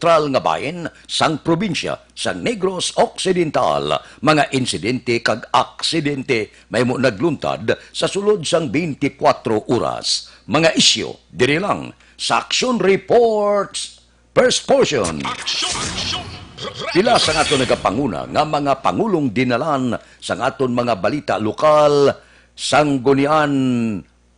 sentral nga bahin sang probinsya sang Negros Occidental. Mga insidente kag aksidente may mo nagluntad sa sulod sang 24 oras. Mga isyo diri lang sa Action Reports First Portion. Pila sa aton nagapanguna nga mga pangulong dinalan sa aton mga balita lokal, sanggunian,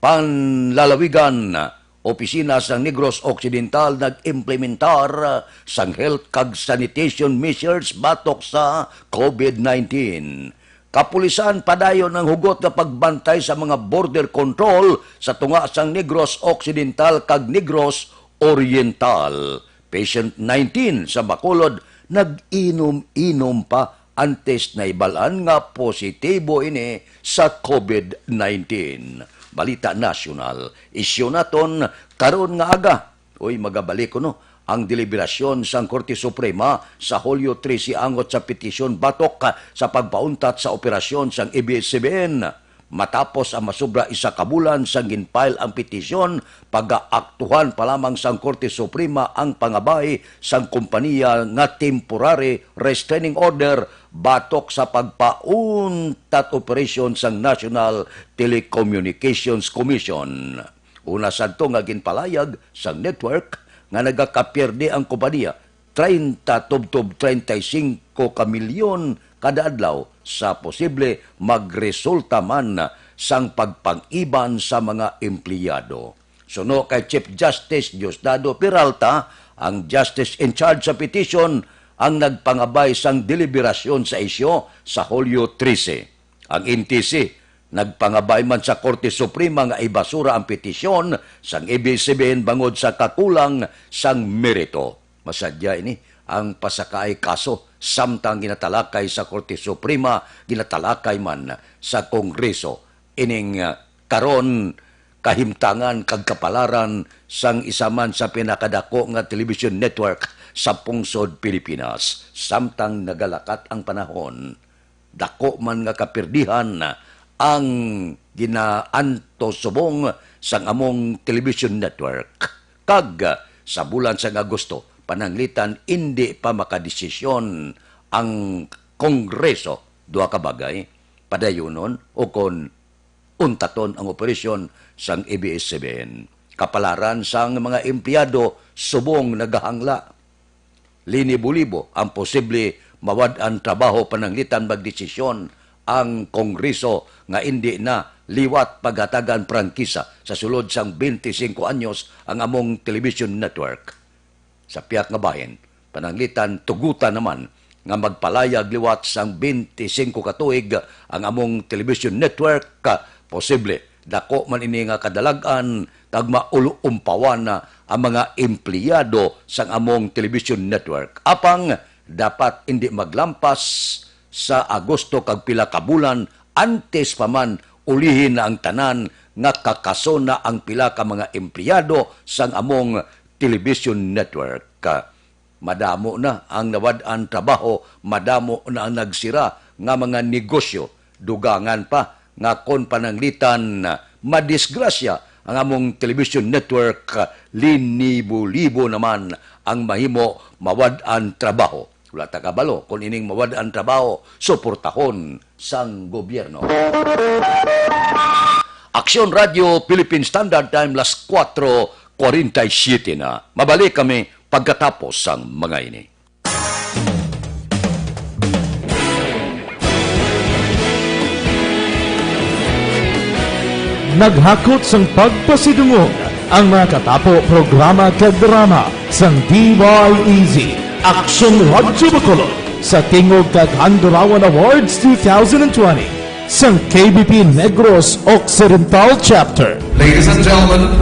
panlalawigan, opisina sa Negros Occidental nag-implementar sang health kag sanitation measures batok sa COVID-19. Kapulisan padayon ng hugot na pagbantay sa mga border control sa tunga sang Negros Occidental kag Negros Oriental. Patient 19 sa Bacolod nag-inom-inom pa antes na ibalaan nga positibo ini sa COVID-19. Balita nasyonal. Isyu naton karon nga aga. Uy, magabalik ko no. Ang deliberasyon sang Korte Suprema sa Hulyo 13 angot sa petisyon batok sa pagpauntat sa operasyon sang ABS-CBN. Matapos ang masubra isa ka bulan sang ginfile ang petisyon, pag-aaktuhan pa lamang sang Korte Suprema ang pangabay sang kompanya nga temporary restraining order batok sa pagpauntat operasyon sang National Telecommunications Commission. Una sadto nga ginpalayag sang network nga nagakapierde ang kompanya 30 tubtob 35 ka milyon kada adlaw sa posible magresulta man sang pagpang-iban sa mga empleyado. Suno kay Chief Justice Diosdado Peralta, ang justice in charge sa petition, ang nagpangabay sang deliberasyon sa isyo sa Hulyo 13. Ang NTC, nagpangabay man sa Korte Suprema nga ibasura ang petisyon sang ABS-CBN bangod sa kakulang sang merito. Masadya ini ang pasakay kaso samtang ginatalakay sa Korte Suprema, ginatalakay man sa Kongreso. Ining karon kahimtangan kag kapalaran sang isaman sa pinakadako nga television network sa pungsod Pilipinas. Samtang nagalakat ang panahon, dako man nga kapirdihan ang ginaanto subong sang among television network. Kag sa bulan sang Agosto, pananglitan hindi pa makadesisyon ang Kongreso. Duha ka bagay, padayunon o kon untaton ang operasyon sang ABS-CBN. Kapalaran sang mga empleyado subong nagahangla. Linibo-libo ang posible mawad-an trabaho pananglitan magdesisyon ang Kongreso nga hindi na liwat paghatagan prangkisa sa sulod sang 25 anyos ang among television network. Sa piyak nga bahin, pananglitan tugutan naman nga magpalayag liwat sang 25 katuig ang among television network posible dako man ini nga kadalagan kag mauluumpawan na ang mga empleyado sang among television network. Apang dapat hindi maglampas sa Agosto kag pila ka bulan antes pa man ulihin na ang tanan nga kakaso na ang pila ka mga empleyado sang among television network. Madamo na ang nawad-an trabaho, madamo na ang nagsira nga mga negosyo. Dugangan pa nga kon pananglitan madisgrasya ang among television network, linibo-libo naman ang mahimo mawad-an trabaho. Wala ta kabalo kung ining mawad-an trabaho, suportahon sang gobyerno. Aksyon Radio Philippine Standard Time las 4:47 na. Mabalik kami pagkatapos ang mga ini. Naghakot sang pagpasidungog ang mga katapo programa kag drama sang DYEZ Action Radyo Bacolod sa Tingog kag Handurawan Awards 2020 sang KBP Negros Occidental Chapter. Ladies and gentlemen,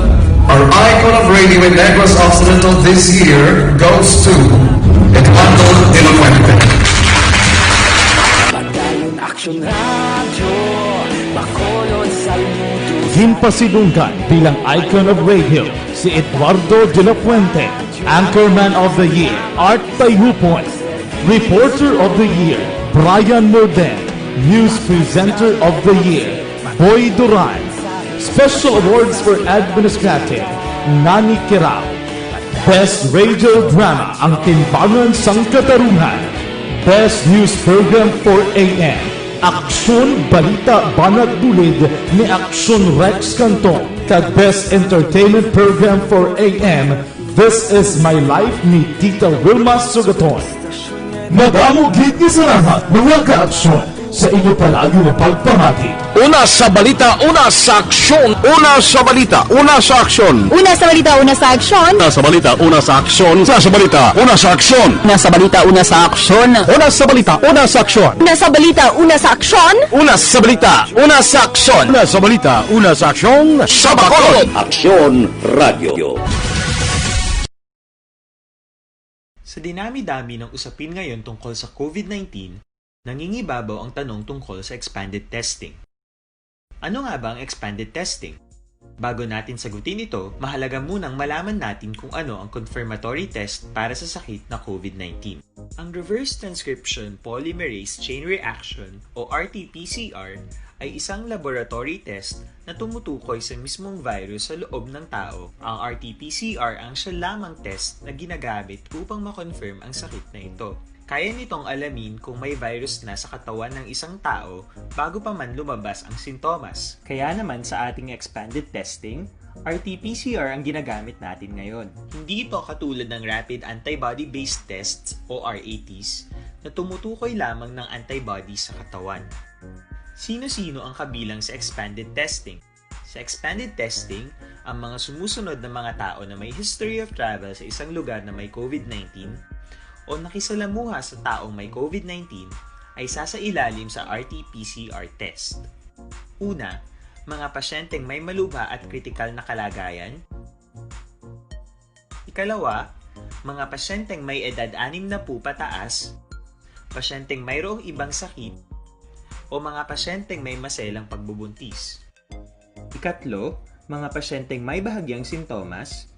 our icon of radio in Negros Occidental this year goes to Eduardo De La Fuente. Padayon Action Radio, Bacolod saludo. Himpasidunggan bilang icon of radio si Eduardo De La Fuente, Anchorman of the Year, Art Tayhupoy, Reporter of the Year, Brian Morden, News Presenter of the Year, Boy Duran, Special Awards for Administrative, Nani Kirao, Best Radio Drama ang Timbangan sang Katarungan. Best News Program for AM. Aksyon Balita Banat Bulid ni Aksyon Rex Canton. Kag Best Entertainment Program for AM. This is My Life ni Tita Wilma Sugaton. Madamog gid ni sa lahat mga kaaksyon sa inyo palagi na pagpamati. Una sa balita, una sa aksyon. Una sa balita, una sa aksyon. Una sa balita, una sa aksyon. Una sa balita, una sa aksyon. Una sa balita, una sa aksyon. Una sa balita, una sa aksyon. Una sa balita, una sa aksyon. Una sa balita, una sa aksyon. Una sa balita, una sa aksyon. Una sa balita, una sa aksyon. Sa Bacolod. Aksyon Radio. Sa dinami-dami ng usapin ngayon tungkol sa COVID-19, nangingibabaw ang tanong tungkol sa expanded testing. Ano nga ba ang expanded testing? Bago natin sagutin ito, mahalaga munang malaman natin kung ano ang confirmatory test para sa sakit na COVID-19. Ang reverse transcription polymerase chain reaction o RT-PCR ay isang laboratory test na tumutukoy sa mismong virus sa loob ng tao. Ang RT-PCR ang siya lamang test na ginagamit upang makonfirm ang sakit na ito. Kaya nitong alamin kung may virus na sa katawan ng isang tao bago pa man lumabas ang sintomas. Kaya naman sa ating expanded testing, RT-PCR ang ginagamit natin ngayon. Hindi ito katulad ng Rapid Antibody-Based Tests o RATs na tumutukoy lamang ng antibodies sa katawan. Sino-sino ang kabilang sa expanded testing? Sa expanded testing, ang mga sumusunod na mga tao na may history of travel sa isang lugar na may COVID-19 o nakisalamuha sa taong may COVID-19 ay sasailalim sa RT-PCR test. Una, mga pasyenteng may malubha at kritikal na kalagayan. Ikalawa, mga pasyenteng may edad 60 pataas, pasyenteng mayroong ibang sakit, o mga pasyenteng may maselang pagbubuntis. Ikatlo, mga pasyenteng may bahagyang sintomas.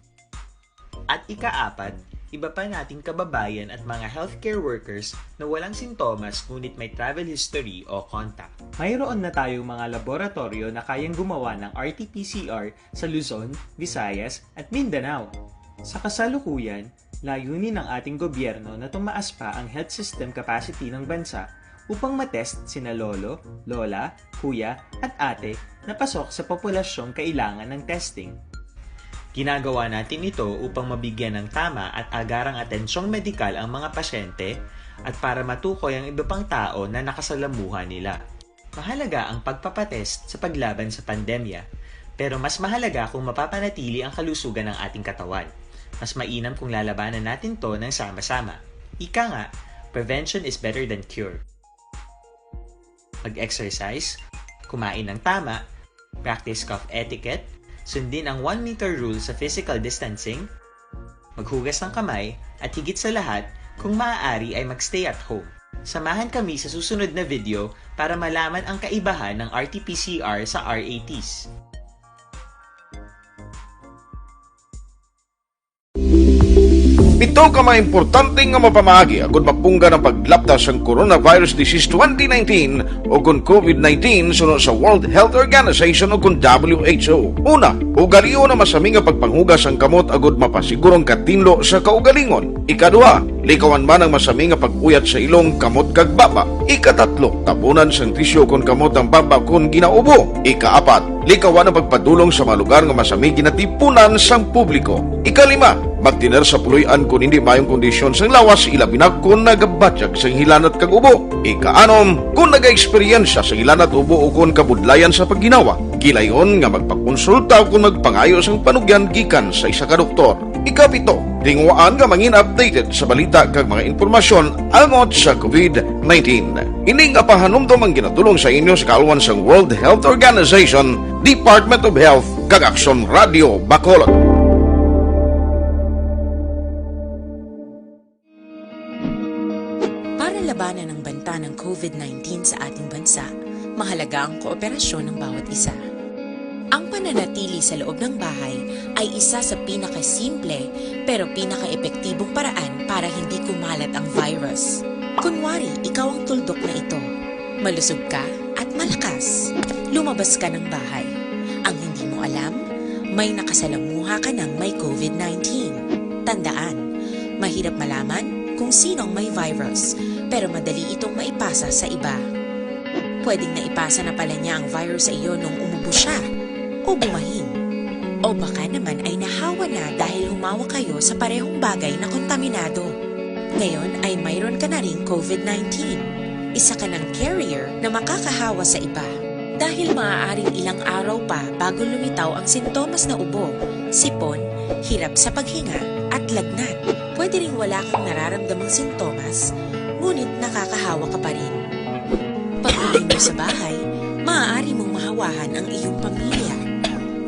At ikaapat, iba pa nating kababayan at mga healthcare workers na walang sintomas ngunit may travel history o contact. Mayroon na tayong mga laboratorio na kayang gumawa ng RT-PCR sa Luzon, Visayas at Mindanao. Sa kasalukuyan, layunin ng ating gobyerno na tumaas pa ang health system capacity ng bansa upang matest sina lolo, lola, kuya at ate na pasok sa populasyong kailangan ng testing. Ginagawa natin ito upang mabigyan ng tama at agarang atensyong medikal ang mga pasyente at para matukoy ang iba pang tao na nakasalamuha nila. Mahalaga ang pagpapatest sa paglaban sa pandemya, pero mas mahalaga kung mapapanatili ang kalusugan ng ating katawan. Mas mainam kung lalabanan natin to ng sama-sama. Ika nga, prevention is better than cure. Mag-exercise, kumain ng tama, practice cough etiquette, sundin ang 1 meter rule sa physical distancing, maghugas ng kamay, at higit sa lahat, kung maaari ay magstay at home. Samahan kami sa susunod na video para malaman ang kaibahan ng RT-PCR sa RATs. Ito ka mga importante nga mapamagi agud mapungga ng paglaptas sa coronavirus disease 2019 o kung COVID-19 sunod sa World Health Organization o kung WHO. Una, ugalion na masami nga pagpanghugas ang kamot agud mapasigurong katinlo sa kaugalingon. Ikadua, likawan man ang masami nga pagpuyat sa ilong kamot kag baba. Ikatatlo, tabunan sang tisyo kon kamot ang baba kung ginaubo. Ikaapat, likawan ang pagpadulong sa mga lugar nga masami ginatipunan sang publiko. Ikalima, magtiner sa puluyan kung hindi mayong kondisyon sang lawas ilabi na kung nagabatyag sang hilanat kag ubo. Ikaanom, kung naga-eksperyensya sa hilanat ubo o kung kabudlayan sa pagginawa. Gilayon nga magpakonsulta kung magpangayo sang panugyan gikan sa isa ka doktor. Ikapito, tingwaan nga mangin updated sa balita kag mga impormasyon angot sa COVID-19. Ining apahanumdum ang ginatulong sa inyo sa kaalwan sang World Health Organization, Department of Health kag Aksyon Radio Bacolod. Para labanan ang banta ng COVID-19 sa ating bansa, mahalaga ang kooperasyon ng bawat isa. Ang pananatili sa loob ng bahay ay isa sa pinakasimple pero pinaka-epektibong paraan para hindi kumalat ang virus. Kunwari, ikaw ang tuldok na ito. Malusog ka at malakas. Lumabas ka ng bahay. Ang hindi mo alam, may nakasalamuha ka ng may COVID-19. Tandaan, mahirap malaman kung sinong may virus, pero madali itong maipasa sa iba. Pwedeng naipasa na pala niya ang virus sa iyo nung umubo siya o bumahin. O baka naman ay nahawa na dahil humawa kayo sa parehong bagay na kontaminado. Ngayon ay mayroon ka na ring COVID-19. Isa ka ng carrier na makakahawa sa iba. Dahil maaaring ilang araw pa bago lumitaw ang sintomas na ubo, sipon, hirap sa paghinga at lagnat. Pwede ring wala kang nararamdamang sintomas, ngunit nakakahawa ka pa rin. Pag-uwi mo sa bahay, maaari mong mahawahan ang iyong pamilya.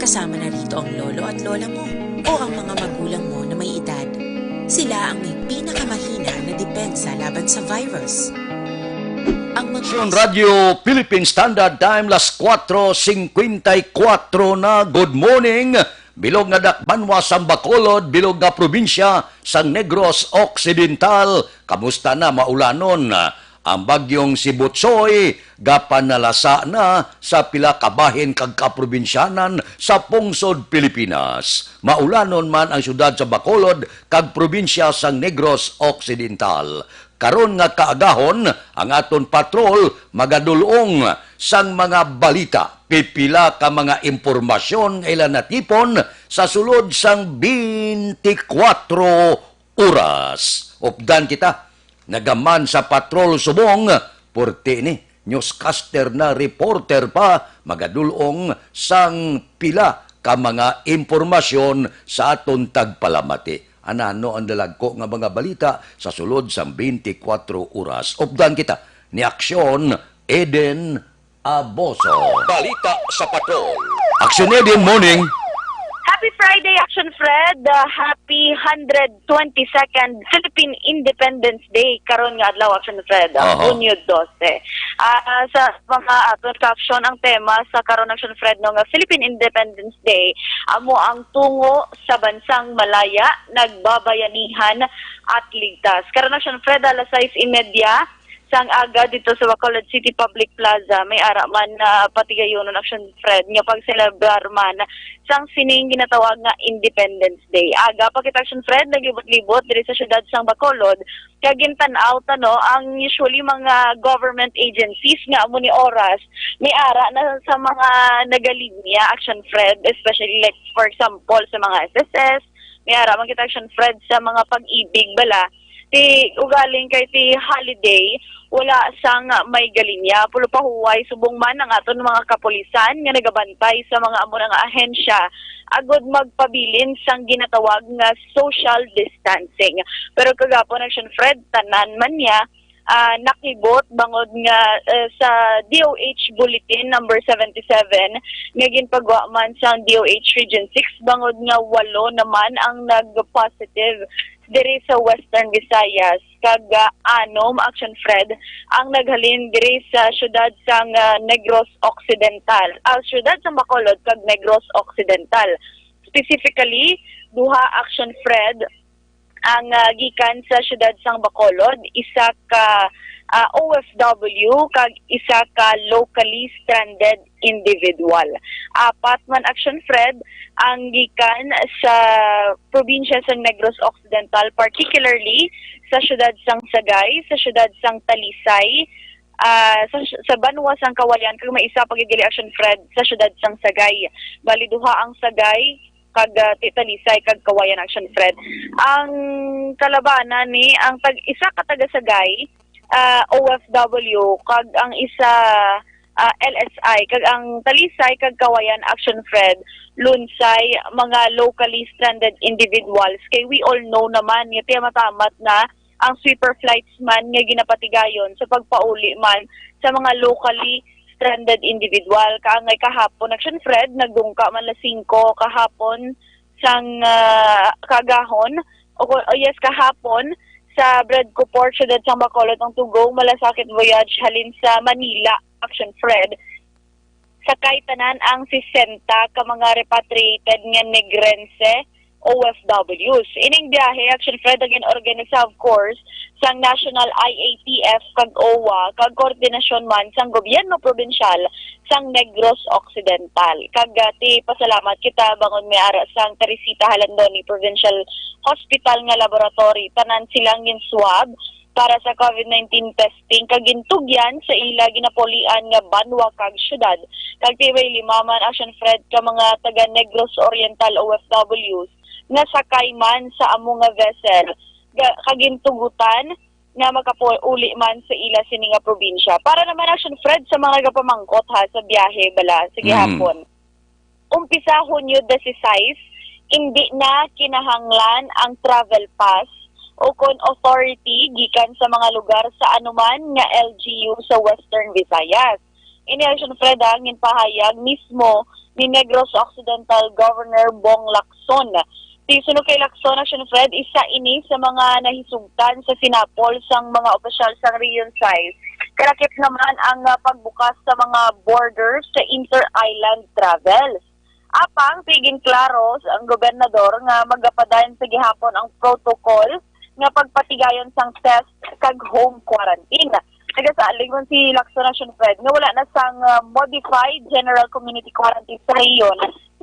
Kasama na rito ang lolo at lola mo o ang mga magulang mo na may edad. Sila ang may pinakamahina na depensa laban sa virus. Ang Aksyon Radio Philippine Standard Time, las 4:54 na. Good morning. Bilog nga Dakbanwa, sang Bacolod, bilog nga probinsya sang Negros Occidental. Kamusta na maulanon? Ang bagyong si Butsoy, gapanalasa na sa pila kabahin kag kaprobinsyanan sa pungsod Pilipinas. Maulanon man ang syudad sa Bacolod kag probinsya sang Negros Occidental. Karon nga kaagahon, ang aton patrol magadulong sang mga balita. Pipila ka mga impormasyon ilan natipon sa sulod sang 24 oras. Updan kita. Nagaman sa Patrol Subong, porte ni newscaster na reporter pa, magadulong sang pila ka mga impormasyon sa aton tagpalamati. Anano ang dalagko nga mga balita sa sulod sang 24 oras. Updan kita ni Aksyon Eden Aboso. Balita sa Patrol. Aksyon Eden, morning. Happy Friday, Action Fred. Happy 122nd Philippine Independence Day. Karon nga adlaw, Action Fred. Hunyo 12. Sa mga aton ka-action, ang tema sa karon Action Fred no nga Philippine Independence Day, amo ang tungo sa bansang malaya, nagbabayanihan at ligtas. Karon Action Fred, alas 6:30 sang aga dito sa Bacolod City Public Plaza, may ara man na patigayon ng Action Fred nga pagselebrar man sang sining ginatawag nga Independence Day. Aga pa kita Action Fred naglibot-libot diri sa syudad sang Bacolod kag gintan-aw no ang usually mga government agencies nga amo ni oras may ara na sa mga nagalinya Action Fred, especially like for example sa mga SSS, may ara man kita Action Fred sa mga pag-ibig bala ti ugaling kay ti holiday wala sang may galinya pulo pahuway subong man ang aton mga kapulisan nga nagabantay sa mga amo nga ahensya agod magpabilin sang ginatawag nga social distancing. Pero kagapon Action Fred tanan man niya nakibot bangod nga sa DOH Bulletin number 77 nga ginpagawa man sa DOH Region 6 bangod nga 8 naman ang nag-positive diri sa Western Visayas kag 6 Action Fred ang naghalin diri sa syudad sang Negros Occidental. Syudad sa Bacolod kag Negros Occidental. Specifically, duha Action Fred ang gikan sa syudad sang Bacolod, isa ka OFW kag isa ka locally stranded individual. 4 man Action Fred ang gikan sa probinsya sang Negros Occidental, particularly sa syudad sang Sagay, sa syudad sang Talisay, sa Banwa sang Kawayan kag may isa pagigili Action Fred sa syudad sang Sagay. Bali duha ang Sagay kag Talisay kag Kawayan Action Fred. Ang kalabanan ni ang isa ka taga Sagay OFW kag ang isa LSI kag ang Talisay kag Kawayan Action Fred lunsay mga locally stranded individuals kay we all know naman nga matamat na ang sweeper flights man nga ginapatigayon sa pagpauli man sa mga locally stranded individual. Kaangay kahapon Action Fred nagdungka man la 5 kahapon sang kagahon kahapon sa Bradco Port, syudad sang Bacolod ang tugong malasakit voyage halin sa Manila Action Fred. Sakay tanan ang 60 ka mga repatriated nga Negrense OFWs. Ining biyahe, Action Fred, again organisa of course, sang National IATF kag OWA, kag koordinasyon man sang gobyerno probinsyal sang Negros Occidental. Kag ti pasalamat kita bangon may ara sang Teresita Halandoni Provincial Hospital nga laboratory. Tanan silang swab para sa COVID-19 testing kag gintugyan sa ila ginapolian nga Banwa kag syudad. Kag tibay limaman Action Fred ka mga taga Negros Oriental OFWs nga sakay man sa amo nga vessel kagintugutan nga makauli man sa ila sini nga probinsya. Para naman Action Fred sa mga gapamangkot ha sa biyahe bala. Sige hapon. Umpisa Hunyo 16, hindi na kinahanglan ang travel pass o kon authority gikan sa mga lugar sa anuman nga LGU sa Western Visayas. Ini Action Fred ang pahayag mismo ni Negros Occidental Governor Bong Lacson. Di sunod kay Lacson, Action Fred, isa ini sa mga nahisugtan sa sinapol sang mga opisyal sa region size. Kalakip naman ang pagbukas sa mga borders sa inter-island travels. Apang tiging klaro ang gobernador nga magapadayon sa gihapon ang protocol nga pagpatigayon sang test kag home quarantine. Nagasaalingon si Lacson, Action Fred nga wala na sang modified general community quarantine sa riyon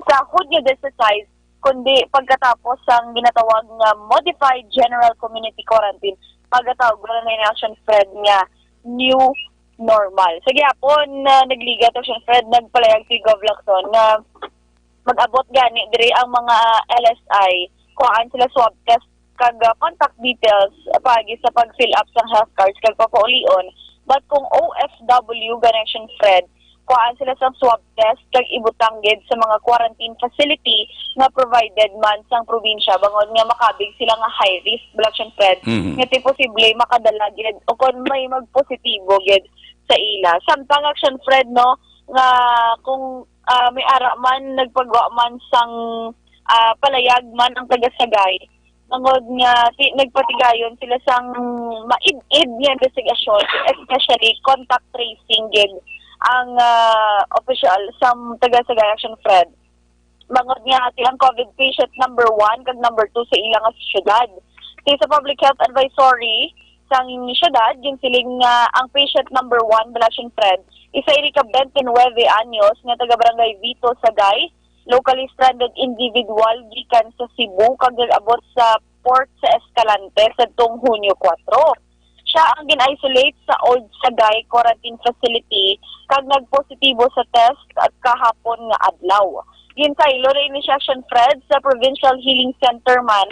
sa Hunyo 16, kundi pagkatapos ang ginatawag nga modified general community quarantine, pagkatawag na ni Action Fred nga new normal. Sa gihapon nagligat Action Fred, nagpalayag si Gov Lacson nga mag-abot gani diri ang mga LSI kuhaan sila swab test kag contact details pagi sa pag-fill up sa health cards kag papaulion. But kung OFW gani Action Fred, kuhaan sila sa swab test kag ibutang gid sa mga quarantine facility nga provided man sang probinsya bangon nga makabig sila nga high risk Action Fred nga ti posible makadala gid o kon may magpositibo gid sa ila. Samtang Action Fred no nga kung may ara man nagpagwa man sang palayag man ang taga-Sagay bangod nga nagpatigayon sila sang maid-id nga investigasyon, especially contact tracing gid ang official sa taga-Sagay Action Fred. Bangod nga ang COVID patient number 1 kag number 2 sa ilang syudad. Sa Public Health Advisory sang syudad, yung siling ang patient number 1 Action Fred, isa iri ka 29 anyos nga taga-barangay Vito, Sagay, locally stranded individual gikan sa Cebu kag abot sa port sa Escalante sa tong Hunyo 4. Siya ang gin-isolate sa Old Sagay Quarantine Facility kag nagpositibo sa test at kahapon nga adlaw. Ginsaylo rin ni Action Fred sa Provincial Healing Center man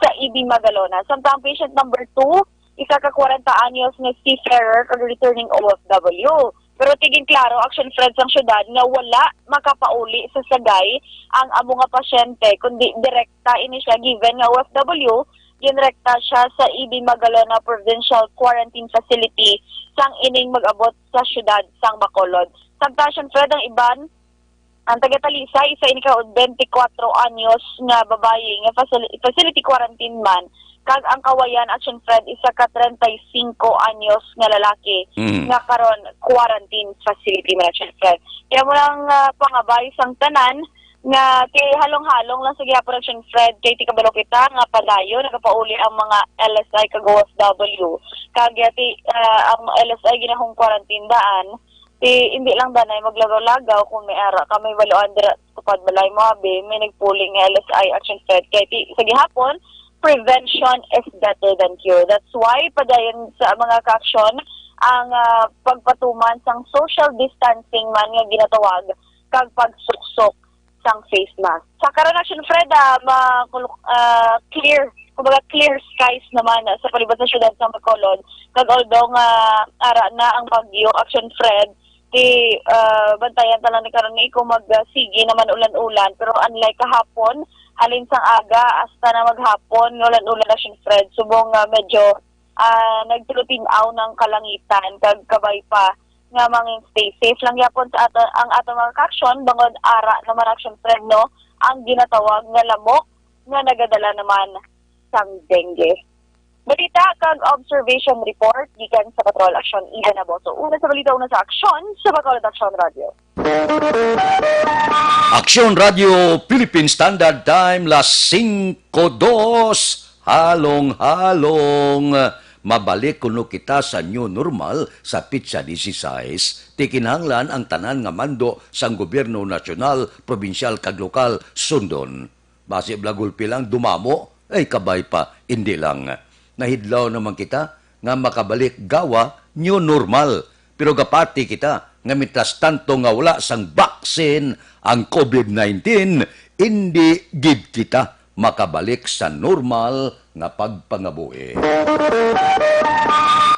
sa EB Magalona. Samtang patient number 2, isa ka 40 anyos nga seafarer kag returning OFW. Pero tiging klaro, Action Fred sang syudad nga wala makapauli sa Sagay ang amo nga pasyente, kundi direkta ini siya given nga OFW, ginrekta siya sa EB Magalona Provincial Quarantine Facility sang ining mag-abot sa syudad sang Bacolod. Samtang Action Fred ang iban, ang taga-Talisay, isa ini ka 24 anyos nga babae nga facility quarantine man. Kag ang kawayan Action Fred, isa ka 35 anyos nga lalaki nga karon quarantine facility man Action Fred. Kaya mo lang pangabay sang tanan nga kay halong-halong lang sa gihapon Action Fred kay ti kabalo kita nga padayon nagapauli ang mga LSI kag OFW. Kag ti ang LSI ginahong quarantine daan hindi lang danay maglagaw-lagaw kung may ara kami baluan dira tupad balay mo abi may nagpuling nga LSI Action Fred kay ti sa gihapon prevention is better than cure. That's why padayon sa mga ka-aksyon ang pagpatuman sang social distancing man nga ginatawag kag pagsuksok sang face mask. Sa karon Action Fred clear skies naman sa palibot sa syudad sa Bacolod. Kag although nga ara na ang bagyo Action Fred, bantayan talang ni karon ni kung magsige naman ulan-ulan pero unlike kahapon halin sang aga hasta na maghapon ulan-ulan Action Fred subong medyo nagtulutinaw ng kalangitan kag kabay pa nga manging stay safe lang yapon sa ang ato mga action bangod ara naman Action Fred no ang ginatawag nga lamok nga nagadala naman sang dengue. Balita kag observation report gikan sa Patrol Action Ida Naboso. Una sa balita, una sa aksyon sa Bacolod Action Radio. Aksyon Radio Philippine Standard Time las 5:02 halong-halong. Mabalik kuno kita sa new normal sa Pitsa 16. Tikinahanglan ang tanan nga mando sang gobyerno nasyonal, probinsyal kag lokal sundon. Base blagulpi lang dumamo, ay kabay pa hindi lang. Nahidlaw naman kita nga makabalik gawa new normal. Pero gapati kita nga mitras tanto nga wala sang baksin ang COVID-19, hindi gid kita makabalik sa normal nga pagpangabuhi.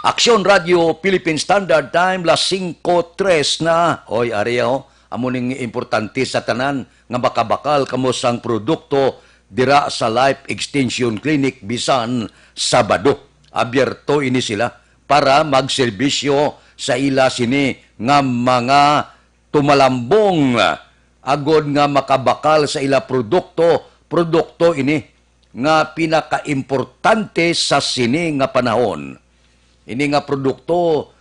Aksyon Radio Philippine Standard Time las 5:03 na. Hoy Ariel, amo ning importante sa tanan nga makabakal kamo sang produkto dira sa Life Extension Clinic bisan Sabado. Abierto ini sila para magserbisyo sa ila sini nga mga tumalambong agod nga makabakal sa ila produkto ini nga pinakaimportante sa sini nga panahon. Ini nga produkto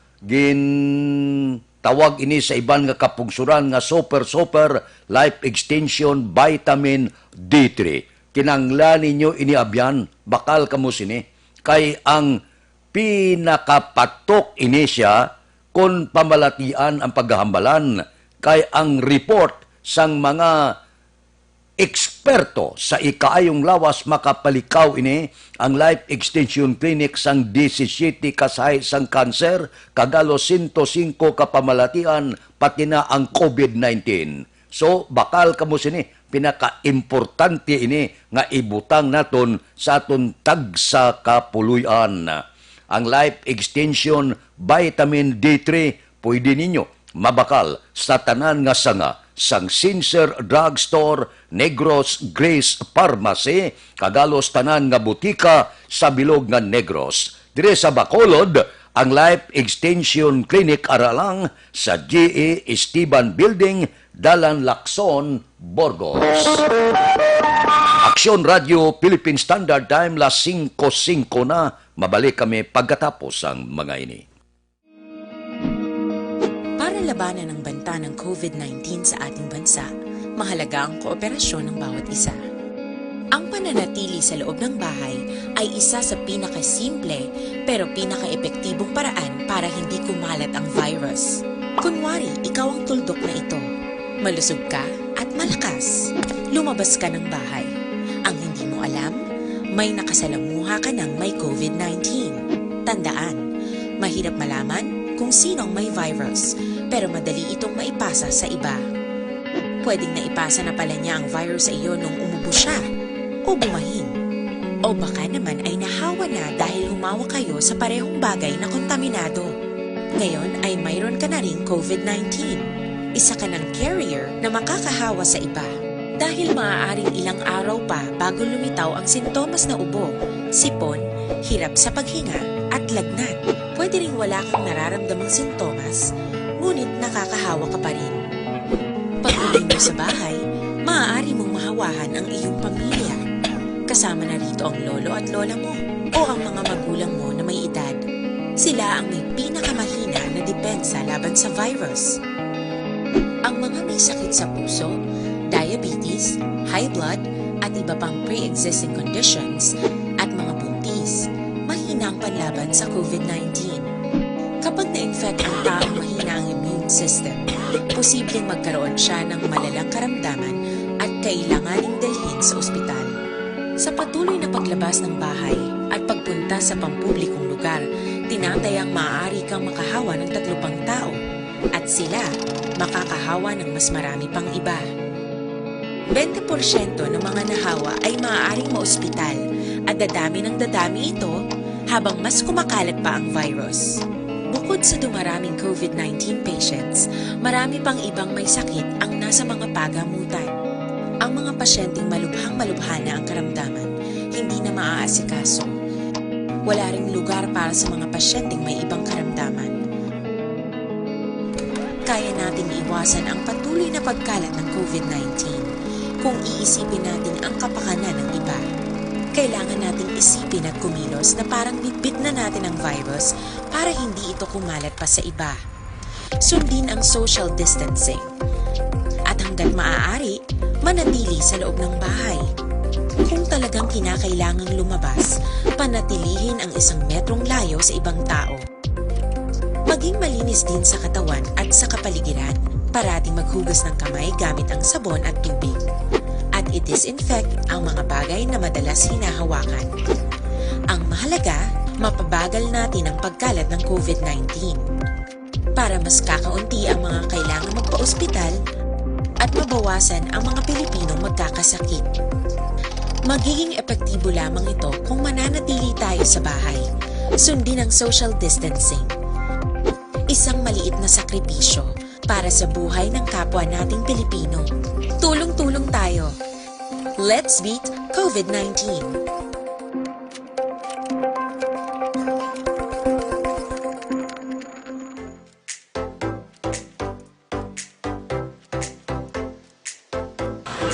tawag ini sa iban nga kapungsuran nga super life extension vitamin D3. Kinanglan ninyo ini abyan, bakal kamo sini kay ang pinakapatok ini siya kung pamalatian ang paghahambalan kay ang report sang mga eksperto sa ikaayong lawas makapalikaw ini ang Life Extension Clinic sang 17 kasahay sang kanser kagalo 105 kapamalatian pati na ang COVID-19. So bakal kamo sini pinaka-importante ini nga ibutang naton sa aton tagsa kapuluyan. Ang Life Extension Vitamin D3 pwede ninyo mabakal sa tanan nga sanga sang Sincer Drugstore, Negros Grace Pharmacy, kagalos tanan nga butika sa bilog nga Negros. Dire sa Bacolod, ang Life Extension Clinic aralang sa GE Esteban Building, Dalan Lacson, Burgos. Aksyon Radio Philippine Standard Time las 5:05 na. Mabalik kami pagkatapos ang mga ini. Para labanan ang banta ng COVID-19 sa ating bansa, mahalaga ang kooperasyon ng bawat isa. Ang pananatili sa loob ng bahay ay isa sa pinakasimple pero pinaka-epektibong paraan para hindi kumalat ang virus. Kunwari, ikaw ang tuldok na ito. Malusog ka at malakas. Lumabas ka ng bahay. Ang hindi mo alam, may nakasalamuha ka ng may COVID-19. Tandaan, mahirap malaman kung sinong may virus, pero madali itong maipasa sa iba. Pwedeng naipasa na pala niya ang virus sa iyo nung umubo siya o bumahin. O baka naman ay nahawa na dahil humawa kayo sa parehong bagay na kontaminado. Ngayon ay mayroon ka na ring COVID-19. Isa ka ng carrier na makakahawa sa iba. Dahil maaaring ilang araw pa bago lumitaw ang sintomas na ubo, sipon, hirap sa paghinga at lagnat. Pwede ring wala kang nararamdamang sintomas, ngunit nakakahawa ka pa rin. Pag-uwi mo sa bahay, maaari mong mahawahan ang iyong pamilya. Kasama na rito ang lolo at lola mo o ang mga magulang mo na may edad. Sila ang may pinakamahina na depensa laban sa virus. Ang mga may sakit sa puso, diabetes, high blood, at iba pang pre-existing conditions at mga buntis, mahina ang panlaban sa COVID-19. Kapag na-infect ang taong mahina ang immune system, posibleng magkaroon siya ng malalang karamdaman at kailanganing dalhin sa ospital. Sa patuloy na paglabas ng bahay at pagpunta sa pampublikong lugar, tinatayang maaari kang makahawa ng 3 pang tao at sila makakahawa ng mas marami pang iba. 20% ng mga nahawa ay maaaring maospital at dadami ng dadami ito habang mas kumakalat pa ang virus. Bukod sa dumaraming COVID-19 patients, marami pang ibang may sakit ang nasa mga pagamutan. Ang mga pasyenteng malubhang-malubha na ang karamdaman, hindi na maaasikaso. Wala ring lugar para sa mga pasyenteng may ibang karamdaman. Kaya nating iwasan ang patuloy na pagkalat ng COVID-19 kung iisipin natin ang kapakanan ng iba. kailangan nating isipin at kumilos na parang bitbit na natin ang virus para hindi ito kumalat pa sa iba. Sundin ang social distancing. At hanggat maaari, manatili sa loob ng bahay. Kung talagang kinakailangang lumabas, panatilihin ang 1 metrong layo sa ibang tao. Maging malinis din sa katawan at sa kapaligiran. Parating maghugas ng kamay gamit ang sabon at tubig. At i-disinfect ang mga bagay na madalas hinahawakan. Ang mahalaga, mapabagal natin ang pagkalat ng COVID-19 para mas kakaunti ang mga kailangang magpa-ospital at mabawasan ang mga Pilipinong magkakasakit. Magiging epektibo lamang ito kung mananatili tayo sa bahay. Sundin ang social distancing. Isang maliit na sakripisyo para sa buhay ng kapwa nating Pilipino. Tulong-tulong tayo. Let's beat COVID-19.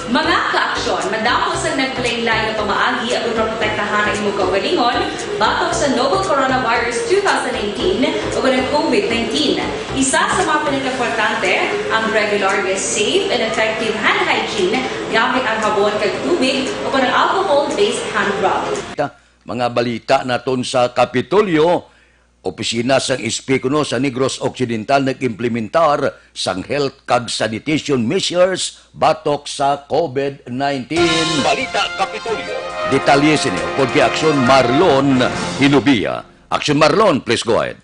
Mga ka-aksyon, madamo sa naglaylay na pamaagi at protektahan ang imong kaugalingon batok sa novel coronavirus 2018 o ng COVID-19. Isa sa mga pinaka-importante ang regular, safe, and effective hand hygiene gamit ang habon kag tubig o ng alcohol-based hand rub. Mga balita naton sa Kapitolyo, opisina sang Espikuno sa Negros Occidental nag-implementar sang health kag sanitation measures batok sa COVID-19. Balita Kapitolyo. Detalye sini pod kay Aksyon Marlon Hinubia. Aksyon Marlon, please go ahead.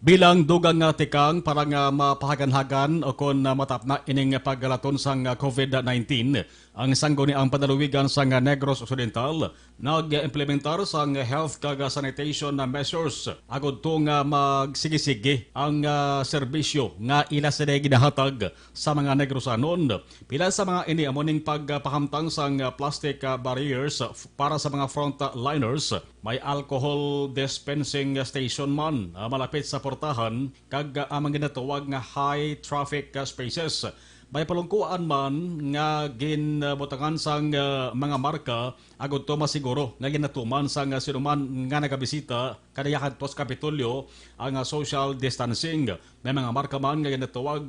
Bilang dugang nga tikang para nga mapahagan-hagan o kon matap na ining paggalaton sang COVID-19, ang sangguni ang panaluwigan sang Negros Occidental nag-implementar sang health kag sanitation measures agud to nga magsigisigi ang serbisyo nga ila sa ginahatag sa mga Negrosanon. Pila sa mga ini amoning pagpahamtang sang plastic barriers para sa mga frontliners, may alcohol dispensing station man malapit sa portahan kag ang ginatawag nga high traffic spaces. May palungkuan man nga ginbutangan sang mga marka agud to masiguro nga ginatuman sang sinuman nga nagabisita kadaya kadto sa Kapitolyo ang social distancing. May mga marka man nga ginatawag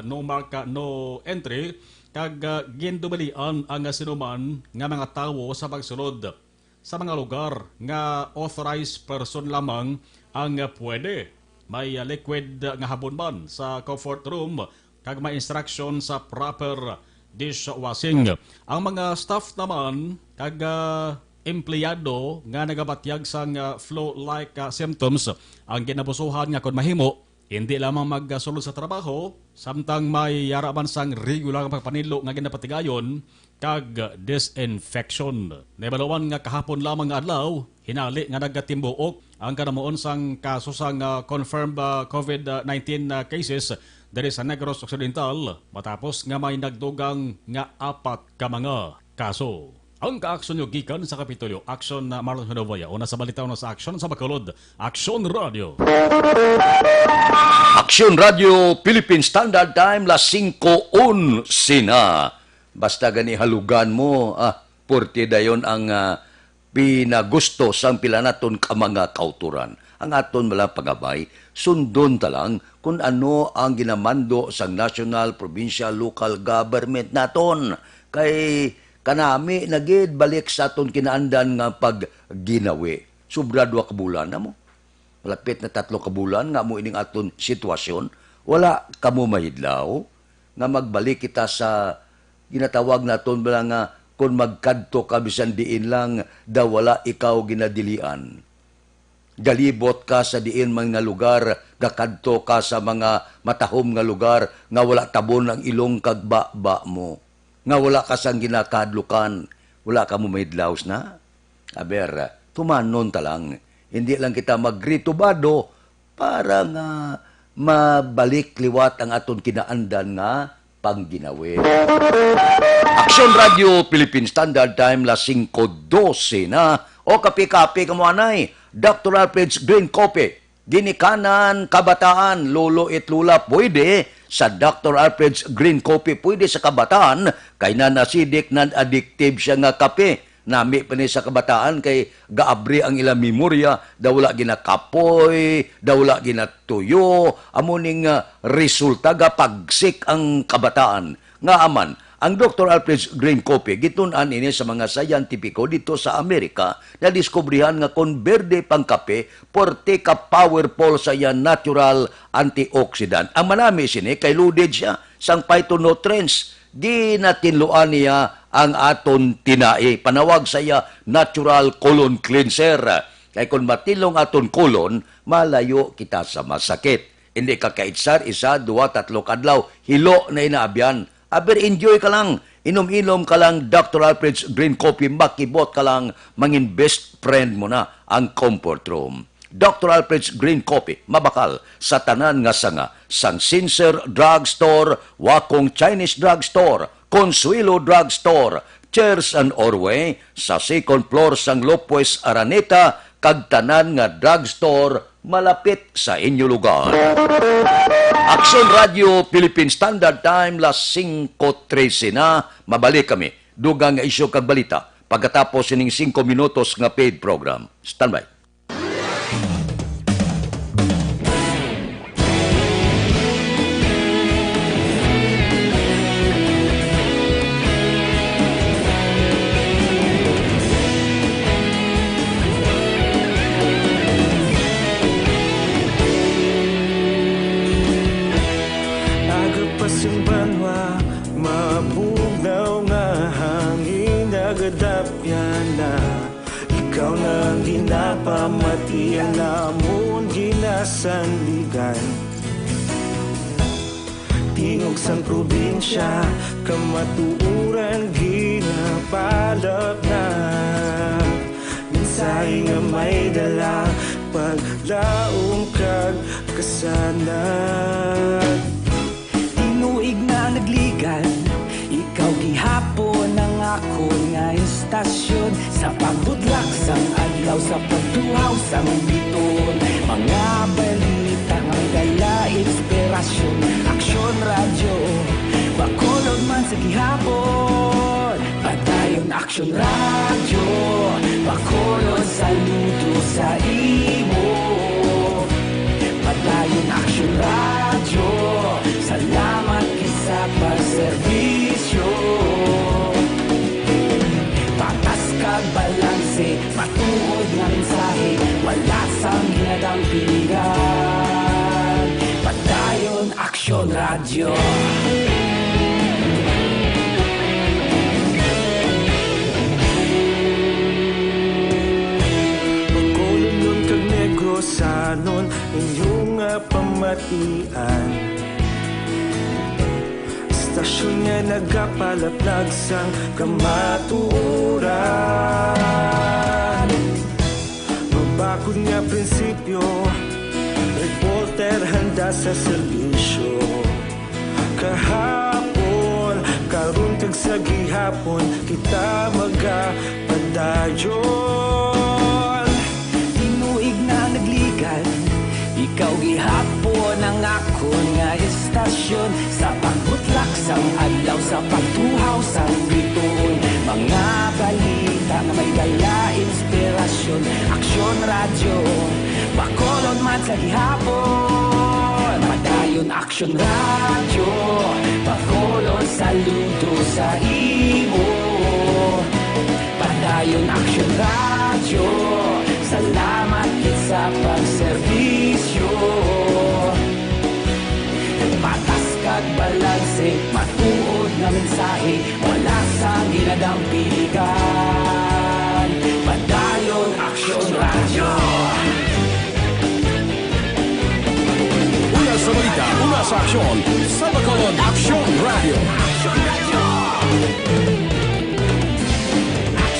no marka no entry kag gindumalian ang sinuman nga mga tawo sa pagsulod sa mga lugar nga authorized person lamang ang pwede. May liquid nga habon man sa comfort room kag may instruction sa proper dishwashing. Ang mga staff naman kag empleyado nga nagabatyag sang flu-like symptoms ang ginabusuhan nga kun mahimo hindi lamang magsulod sa trabaho samtang may yaraman sang regular nga pagpanilo nga ginapatigayon kag disinfection. Nabalawan nga kahapon lamang nga adlaw hinali nga nagatimbuok ang kanamuon sang kaso sang confirmed COVID-19 cases diri sa Negros Occidental matapos nga may nagdugang nga 4 ka mga kaso. Ang kaaksyon nyo gikan sa Kapitolyo, Aksyon na Marlon Hinovaya. Una sa balita na sa Aksyon sa Bacolod, Aksyon Radio. Aksyon Radio, Philippine Standard Time, las 5:11 na. Basta gani halugan mo, porte dayon ang pinagusto sang pila naton ka mga kauturan. Ang aton mala pagabay, sundon talang kung ano ang ginamando sang national, provincial, local government naton. Kay kanami nagid balik sa aton kinaandan nga pag ginawi. Sobra 2 ka bulan na mo. Malapit na 3 ka bulan nga mo ining aton sitwasyon. Wala kamo mahidlaw nga magbalik kita sa ginatawag naton bala nga kung magkadto ka bisan diin lang daw wala ikaw ginadilian. Galibot ka sa diin mga lugar, gakadto ka sa mga matahom nga lugar nga wala tabon ang ilong kag baba mo. Nga wala ka sang ginakadlukan, wala ka mo mahidlaws na. Aber, tumanon talang. Hindi lang kita magritubado para nga mabalik liwat ang aton kinaandan nga pangginawi. Aksyon Radio, Philippine Standard Time, las 5:12 na. O kapi-kapi kamuanay, Dr. Alfred's Green Coffee. Ginikanan, kabataan, lolo at lula, pwede sa Dr. Alfred's Green Coffee, pwede sa kabataan, kay na acidic, non-addictive siya nga kape. nami pa ni sa kabataan kay gaabri ang ilang memorya, daw wala ginakapoy, daw wala ginatuyo, amuning resulta ga pagsik ang kabataan. Nga aman, ang Dr. Alfred Green Coffee gitun-an ini sa mga scientifico dito sa Amerika na diskubrihan nga kon berde pang kape porte ka powerful sa iya natural antioxidant. Ang manami sini kay loaded siya sang phytonutrients. Di natinluan niya ang aton tinai. Panawag sa iya natural colon cleanser. Kay kung matilong aton colon, malayo kita sa masakit. Hindi ka kaitsar, 1, 2, 3 kadlaw, hilo na inaabyan. Aber enjoy ka lang, inom-inom ka lang Dr. Alfred's Green Coffee, makibot ka lang, mangin best friend mo na ang comfort room. Dr. Alfred's Green Coffee, mabakal sa tanan nga sanga, sang Sincer Drugstore, Wakong Chinese Drugstore, Consuelo Drugstore, Cheers and Orway, sa second floor sang Lopez Araneta, kag tanan nga drugstore malapit sa inyo lugar. Action Radio Philippine Standard Time, las 5:13 na. Mabalik kami. Dugang nga isyo kag balita. Pagkatapos ining 5 minutos nga paid program. Standby. Ikaw nang ginapamatian namon ginasandigan. Tingog sang probinsya kamatuuran ginapalap na. Minsay nga may dala paglaom kag kasanag. Tinuig na nagligan, ikaw gihapon ang ako nga istasyon. Sa pagbudlak sang adlaw, sa pagtuhaw sang biton. Mga balita nga dala inspirasyon. Aksyon radyo, bakolod man sa gihapon. Padayon aksyon radyo, bakolod saludo sa imo. Padayon aksyon radyo, salamat kisa pagserbisyo. Patas kag balanse, matuod nga mensahe, wala sang ginadang piligan. Padayon aksyon radyo. Pagkolon kag negosanon, inyong pamatian. Istasyon nga nagapalaplag sang kamatuuran. Mabakod nga prinsipyo, reporter handa sa serbisyo. Kahapon, karon kag sa gihapon, kita magapadayon. Tinuig na nagligan, ikaw gihapon ang ako nga istasyon. Sa pagbutlak sang adlaw, sa pagtuhaw sang biton. Mga balita nga may dala inspirasyon. Aksyon radyo, bakolod man sa gihapon. Padayon aksyon radyo, bakolod saludo sa imo. Padayon aksyon radyo, salamat sa pagserbisyo. Patas kag balanse, matuod na mensahe, wala sang ginadang piligan. Padayon aksyon radyo. Una sa balita, una sa aksyon, sa Bacolod Aksyon Radio.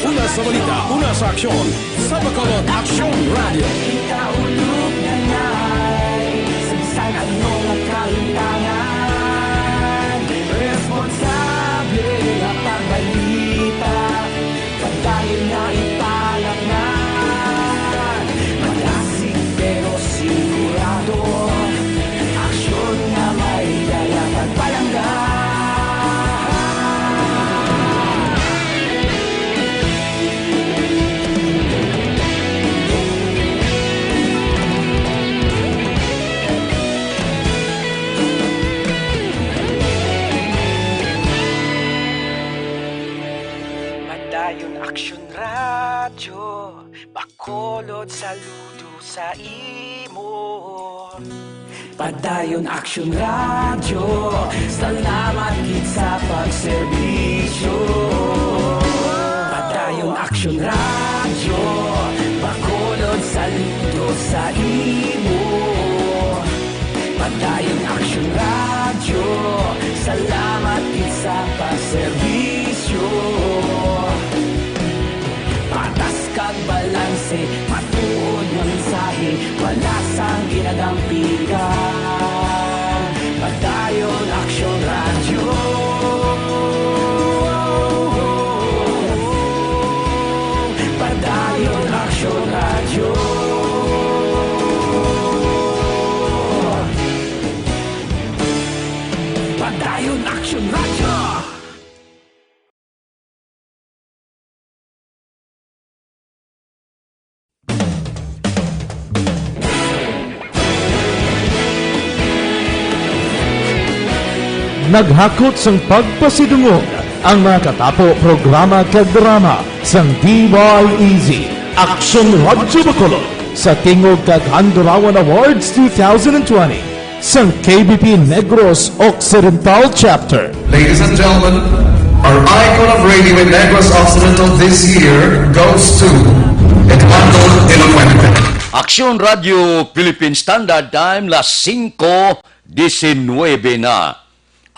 Una sa balita, una sa aksyon, sa Bacolod Aksyon Radio. Ikaulog na ngay, sagsan ang mga kalintangan. Responsable na pagbalita, pagdayon na ipalak na. Malasig pero sigurado, aksyon na may dala pagpalanggan. Bakulod saludo sa imo. Padayon Action Radio, salamat gid sa pagserbisyo. Padayon Action Radio, bakulod saludo sa imo. Padayon Action Radio, salamat gid sa pagserbisyo. Patas kag balanse, matuod nga mensahe, wala sang ginadampigan. Padayon Action Radio. Padayon Action Radio. Padayon Action Radio. Naghakot sang pagpasidungog ang mga katapo programa kag drama sang DYEZ Aksyon Radyo Bacolod sa Tingog kag Handurawan Awards 2020 sang KBP Negros Occidental Chapter. Ladies and gentlemen, our icon of radio in Negros Occidental this year goes to Edmundo Elocuente. Aksyon Radio Philippine Standard Time, las 5:19 na.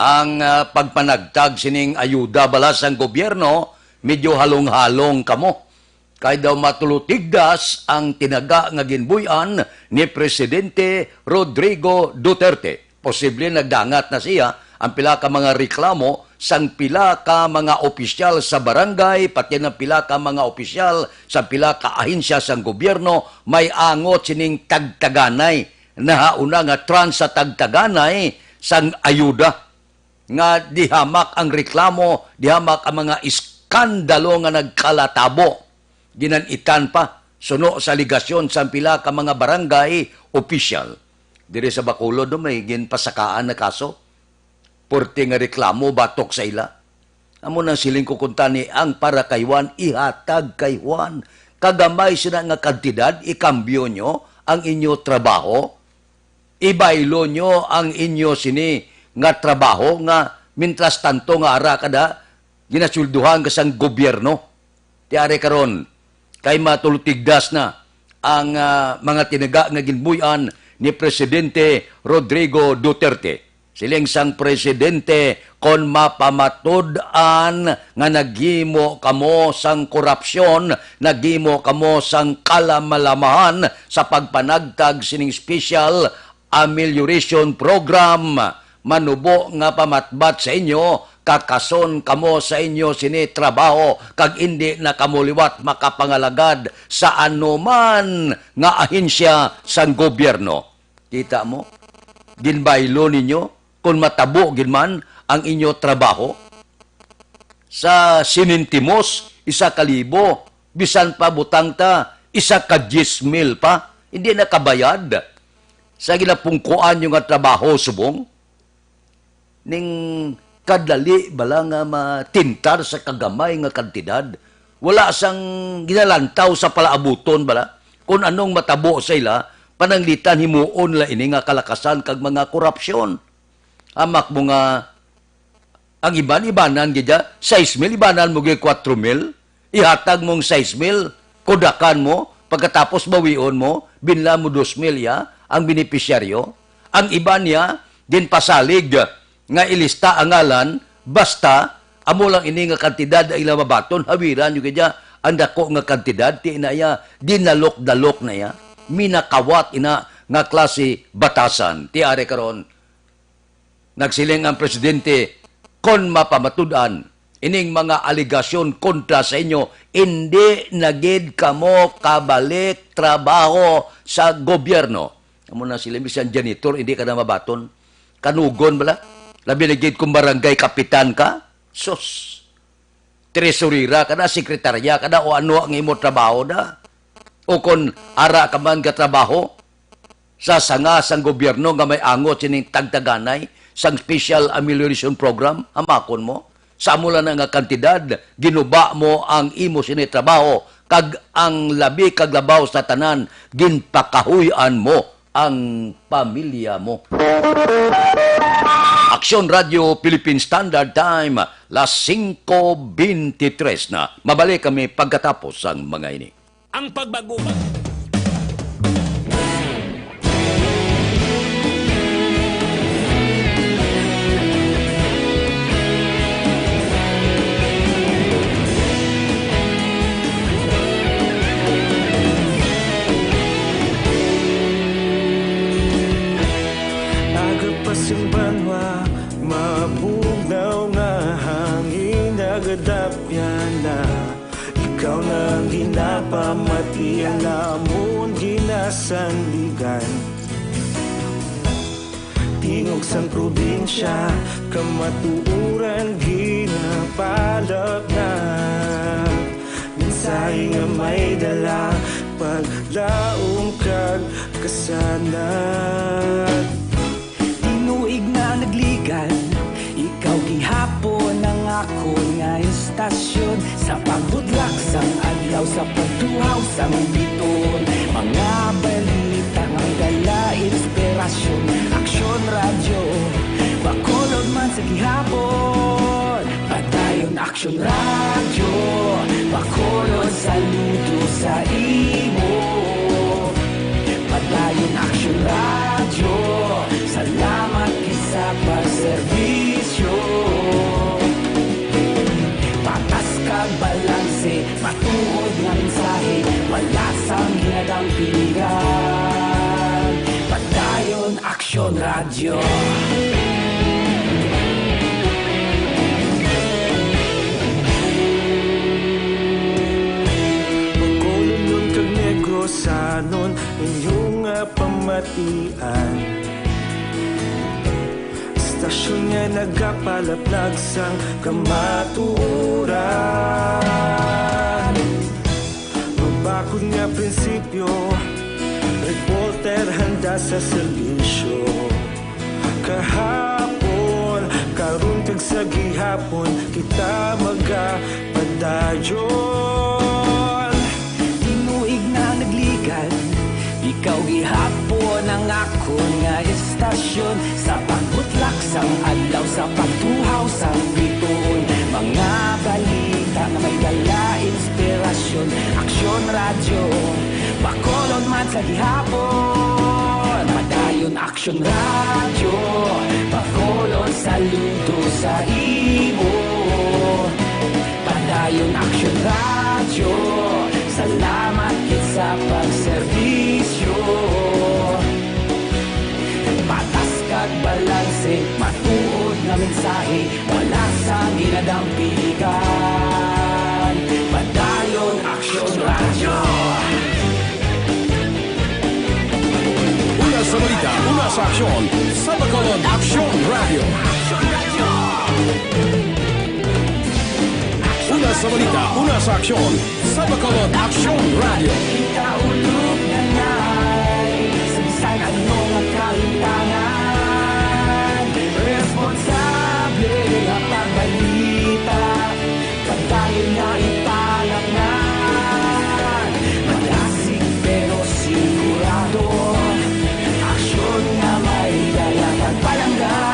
Ang pagpanagtag sining ayuda balas ang gobyerno, medyo halong-halong kamo. Kay daw matulutigdas ang tinaga nga ginbuyan ni Presidente Rodrigo Duterte. Posible nagdangat na siya ang pila ka mga reklamo sang pila ka mga opisyal sa barangay, pati ng pila ka mga opisyal sa pila ka ahinsya sang gobyerno, may angot sining tagtaganay na hauna nga trans sa tagtaganay sang ayuda. Nga dihamak ang reklamo, dihamak ang mga iskandalo nga nagkalatabo. Ginanitan pa, suno sa ligasyon sa pila ka mga barangay official. Dire sa Bacolod, may ginpasakaan na kaso. Porte nga reklamo, batok sa ila. Amo nang siling kukunta ni ang para kay Juan, ihatag kay Juan. Kagamay sila nga kantidad, ikambyo nyo ang inyo trabaho. Ibaylo nyo ang inyo sini nga trabaho nga mintras tanto nga ara kada ginasulduhan ka sang gobyerno. Tiare karon kay matulutigdas na ang mga tinaga nga ginbuyan ni Presidente Rodrigo Duterte. Siling sang presidente kon mapamatud-an nga nagimo kamo sang korupsyon, nagimo kamo sang kalamalamahan sa pagpanagtag sining special amelioration program. Manubo nga pamatbat sa inyo, kakason kamo sa inyo sini trabaho, kag hindi na kamuliwat makapangalagad sa anuman nga ahensya sang gobyerno. Kita mo? Ginbaylo ninyo kung matabo ginman ang inyo trabaho. Sa sinintimos, 1,000, bisan pa butang ta, 1,10,000 pa, hindi na kabayad. Sa ginapungkuan yung nga trabaho, subong, ning kadali bala nga matintar sa kagamay nga kantidad, wala sang ginalantaw sa palaabuton bala, kung anong matabo sa ila, pananglitan himuon la ini nga kalakasan kag mga korupsyon. Amak mo nga, ang iban-ibanan gidya, 6,000, ibanan mo gid 4,000, ihatag mong 6,000, kodakan mo, pagkatapos bawion mo, binla mo 2,000 ya, ang benepisyaryo. Ang iba niya, din pasalig, nga ilista ang ngalan, basta, amo lang ini nga kantidad ay ila mabaton, hawiran yung kaya, ang dako nga kantidad, ti inaya, dinalok-dalok na ya, minakawat ina nga klase batasan. Ti are karon, nagsiling ang presidente, kon mapamatudan, ining mga aligasyon kontra sa inyo, hindi nagid kamo kabalik trabaho sa gobyerno. Amo na sila, bisan janitor, hindi ka na mabaton. Kanugon bala? Labi na gid kung barangay kapitan ka? Sus! Tresurira ka na, sekretarya ka na, o ano ang imo trabaho na? O kung ara ka man ka trabaho, sa sanga sang gobyerno nga may angot sining tagtaganay, sang special amelioration program, amakon mo, sa mula na nga kantidad, ginuba mo ang imo sini trabaho, kag ang labi kag labaw sa tanan ginpakahuy-an mo ang pamilya mo. Aksyon Radio Philippine Standard Time, las 5:23 na. Mabalik kami pagkatapos ang mga ini. Ang pagbago. Agapasing banwa, mabugnaw nga hangin nagadapyan na. Ikaw na ginapamati, alamon ginasandigan. Tingog sang probinsya, kamatuuran ginapalap na. Minsay nga may dala, paglaong kag kasanat. Tinuig na nagligan, ikaw gihapon ang ako nga istasyon. Sa pagbudlak sang adlaw, sa pagtuhaw sang biton. Mga balita nga dala inspirasyon. Aksyon radyo, bakolod man sa gihapon. Padayon aksyon radyo, bakolod saludo sa imo. Padayon aksyon radyo, salamat kisa pagserbisyo. Patas kag balanse, matuod nga mensahe, wala sang ginadang piligan. Padayon aksyon radyo. Bacolod nun kag Negrosanon, inyong pamatian. Stasyon nga nagapalaplag sang kamatuuran. Mabakod nga prinsipyo, reporter handa sa serbisyo. Kahapon, karon kag sa gihapon, kita magapadayon. Tinuig na nagligan, ikaw gihapon ang ako nga istasyon. Sa pagbutlak sang adlaw, sa pagtuhaw sang bituon. Mga balita na may dala inspirasyon. Aksyon radyo, bakolod man sa gihapon. Padayon aksyon radyo, bakolod saludo sa imo. Padayon aksyon radyo, salamat kit sa pagserbisyo. Patas kag balanse, matuod nga mensahe, wala sang ginadang piligan. Padayon aksyon radyo. Una sa balita, una sa aksyon, sa Bacolod Aksyon Radio. Una sa balita, una sa aksyon, sa Bacolod Aksyon Radio. Ikaulog na ngay, sa ano nga kalintangan. Responsable nga pagbalita, pagdayon nga ipalangan. Malasig pero sigurado, aksyon nga may dalang pagpalanggan.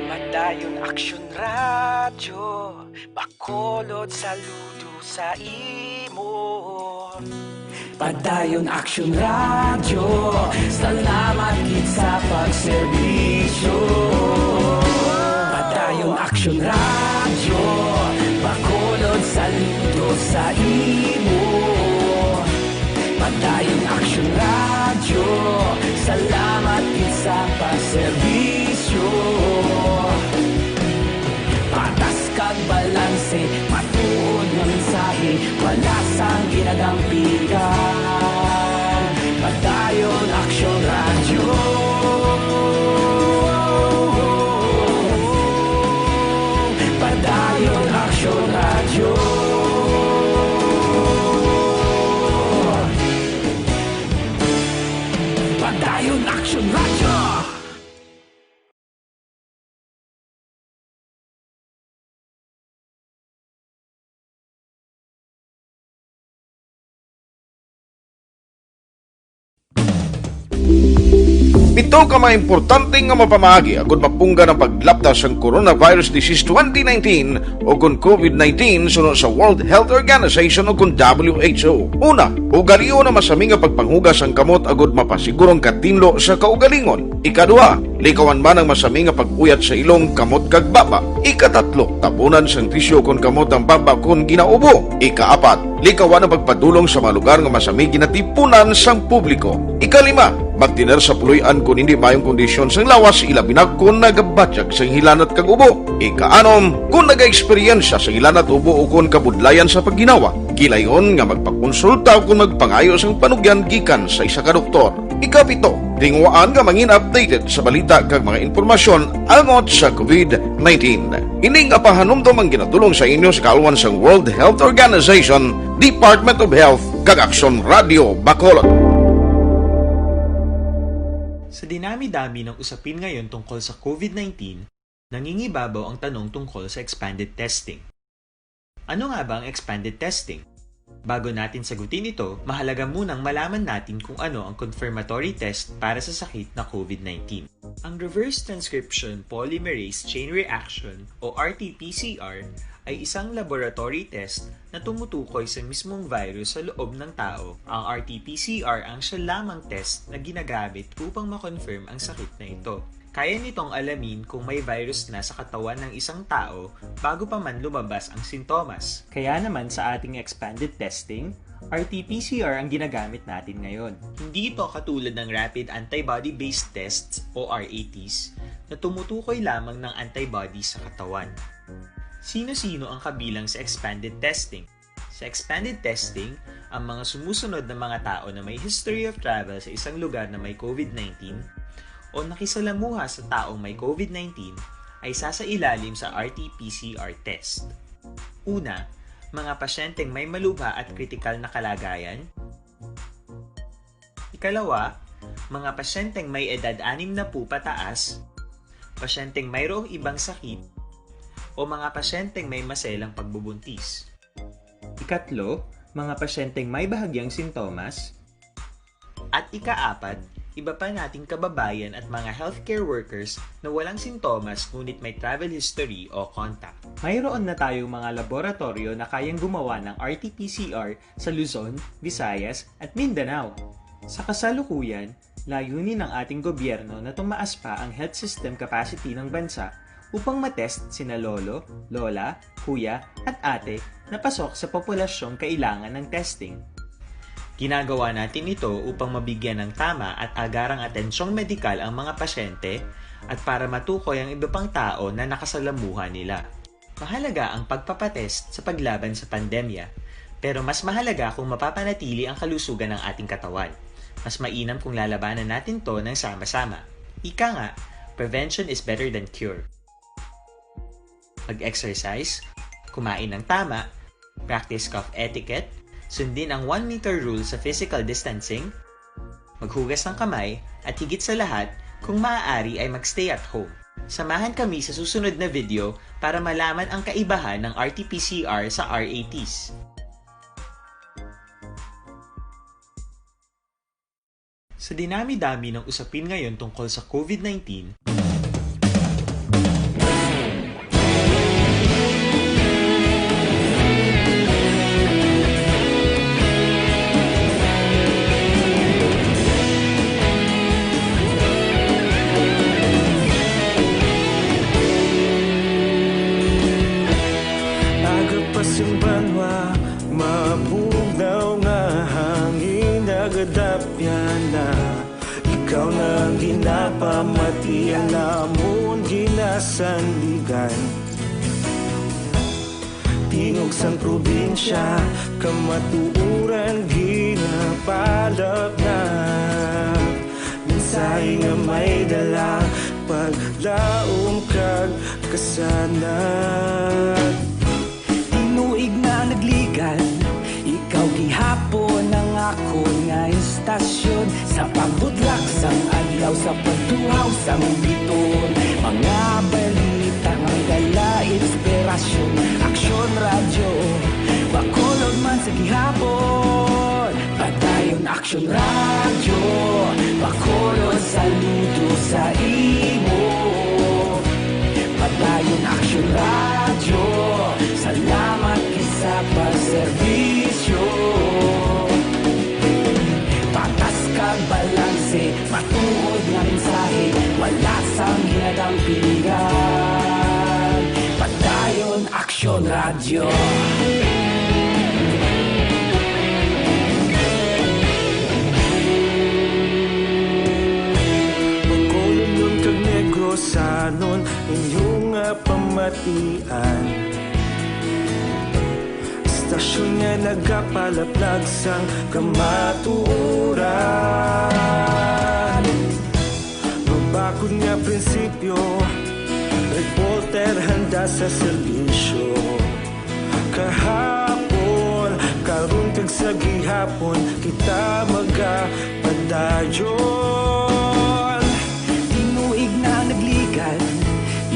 Padayon aksyon radyo, bakolod saludo sa imo. Padayon aksyon radyo, salamat kit sa pagserbisyo. Padayon aksyon radyo, bakolod saludo sa imo. Padayon aksyon radyo, salamat kit sa pagserbisyo. Patas kag balanse, matuod nga mensahe, wala sang ginadang piligan. Padayon aksyon radyo. Padayon aksyon radyo. Action Radio! Pito ka mga importante nga mapamagi agud mapungga ng paglaptas ang Coronavirus Disease 2019 o kung COVID-19 sunod sa World Health Organization o kung WHO. Una, ugalion na masami nga pagpanghugas ang kamot agud mapasigurong katinlo sa kaugalingon. Ikadua, likawan man ang masami nga pag-uyat sa ilong kamot kag baba. Ikatatlo, tapunan sang tisyo kon kamot ang baba kon ginaubo. Ikaapat, likawan ang pagpadulong sa mga lugar nga masami ginatipunan sang publiko. Ikalima, magtiner sa puluyan kung hindi mayong kondisyon sang lawas ilabinag kung nagabatyag sang hilanat kag ubo. Ikaanom, kung nag-eksperyensya sa hilanat ubo o kung kabudlayan sa pagginawa. Gilayon nga magpakonsulta kung magpangayo sang panugyan gikan sa isa ka doktor. Ikapito, tingwaan nga mangin updated sa balita kag mga impormasyon angot sa COVID-19. Ining apahanumdum ang ginatulong sa inyo sa kalwan sang World Health Organization, Department of Health kag Action Radio Bacolod. Sa dinami-dami ng usapin ngayon tungkol sa COVID-19, nangingibabaw ang tanong tungkol sa expanded testing. Ano nga ba ang expanded testing? Bago natin sagutin ito, mahalaga munang malaman natin kung ano ang confirmatory test para sa sakit na COVID-19. Ang reverse transcription polymerase chain reaction o RT-PCR ay isang laboratory test na tumutukoy sa mismong virus sa loob ng tao. Ang RT-PCR ang siya lamang test na ginagamit upang makonfirm ang sakit na ito. Kaya nitong alamin kung may virus na sa katawan ng isang tao bago pa man lumabas ang sintomas. Kaya naman sa ating expanded testing, RT-PCR ang ginagamit natin ngayon. Hindi ito katulad ng Rapid Antibody-Based Tests o RATs na tumutukoy lamang ng antibodies sa katawan. Sino-sino ang kabilang sa expanded testing? Sa expanded testing, ang mga sumusunod na mga tao na may history of travel sa isang lugar na may COVID-19 o nakisalamuha sa taong may COVID-19 ay sasailalim sa RT-PCR test. Una, mga pasyenteng may malubha at kritikal na kalagayan. Ikalawa, mga pasyenteng may edad 60 pataas, pasyenteng mayroong ibang sakit, o mga pasyenteng may maselang pagbubuntis. Ikatlo, mga pasyenteng may bahagyang sintomas. At ikaapat, iba pa nating kababayan at mga healthcare workers na walang sintomas ngunit may travel history o contact. Mayroon na tayong mga laboratorio na kayang gumawa ng RT-PCR sa Luzon, Visayas at Mindanao. Sa kasalukuyan, layunin ng ating gobyerno na tumaas pa ang health system capacity ng bansa upang matest sina lolo, lola, kuya at ate na pasok sa populasyong kailangan ng testing. Ginagawa natin ito upang mabigyan ng tama at agarang atensyong medikal ang mga pasyente at para matukoy ang iba pang tao na nakasalamuha nila. Mahalaga ang pagpapatest sa paglaban sa pandemya, pero mas mahalaga kung mapapanatili ang kalusugan ng ating katawan. Mas mainam kung lalabanan natin to ng sama-sama. Ika nga, prevention is better than cure. Mag-exercise, kumain ng tama, practice cough etiquette, sundin ang 1 meter rule sa physical distancing, maghugas ng kamay, at higit sa lahat, kung maaari ay magstay at home. Samahan kami sa susunod na video para malaman ang kaibahan ng RT-PCR sa RATs. Sa dinami-dami ng usapin ngayon tungkol sa COVID-19, Banwa, mapugnaw nga hangin nagadapyan na ikaw na ginapamatian namon ginasandigan tingog sang probinsya kamatuuran ginapalap na minsay nga may dala paglaom kag kasanag Inuig na nagligan, ikaw gihapon ang ako nga istasyon sa pagbutlak sang adlaw sa pagtuhaw sang biton. Mga balita nga dala inspirasyon, aksyon radyo, bakolod man sa gihapon. Padayon aksyon radyo, bakolod saludo sa imo. Padayon aksyon radyo, salamat kisa pagserbisyo. Patas kag balanse, matuod nga mensahe, wala sang ginadang pilihan. Padayon aksyon radyo. Sanon inyong pamatian, stasyon nga nagapalaplag sang kamatuoran. Mabakod nga prinsipyo, reporter handa sa serbisyo. Kahapon, karong kag sa gihapon, kita magapadayon. Tinuig na nagligan,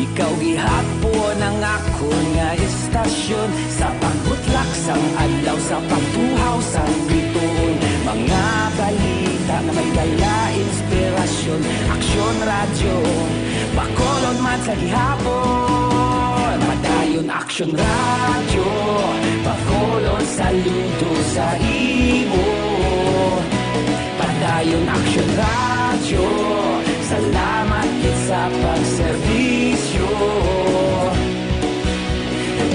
ikaw gihapon ang ako nga istasyon sa pagbutlak sang adlaw sa pagtuhaw sang biton. Mga balita na may dala inspirasyon, aksyon radyo, bakolod man sa gihapon. Padayon aksyon radyo, bakolod saludo sa imo. Padayon aksyon radyo, salamat sa pagserbisyo.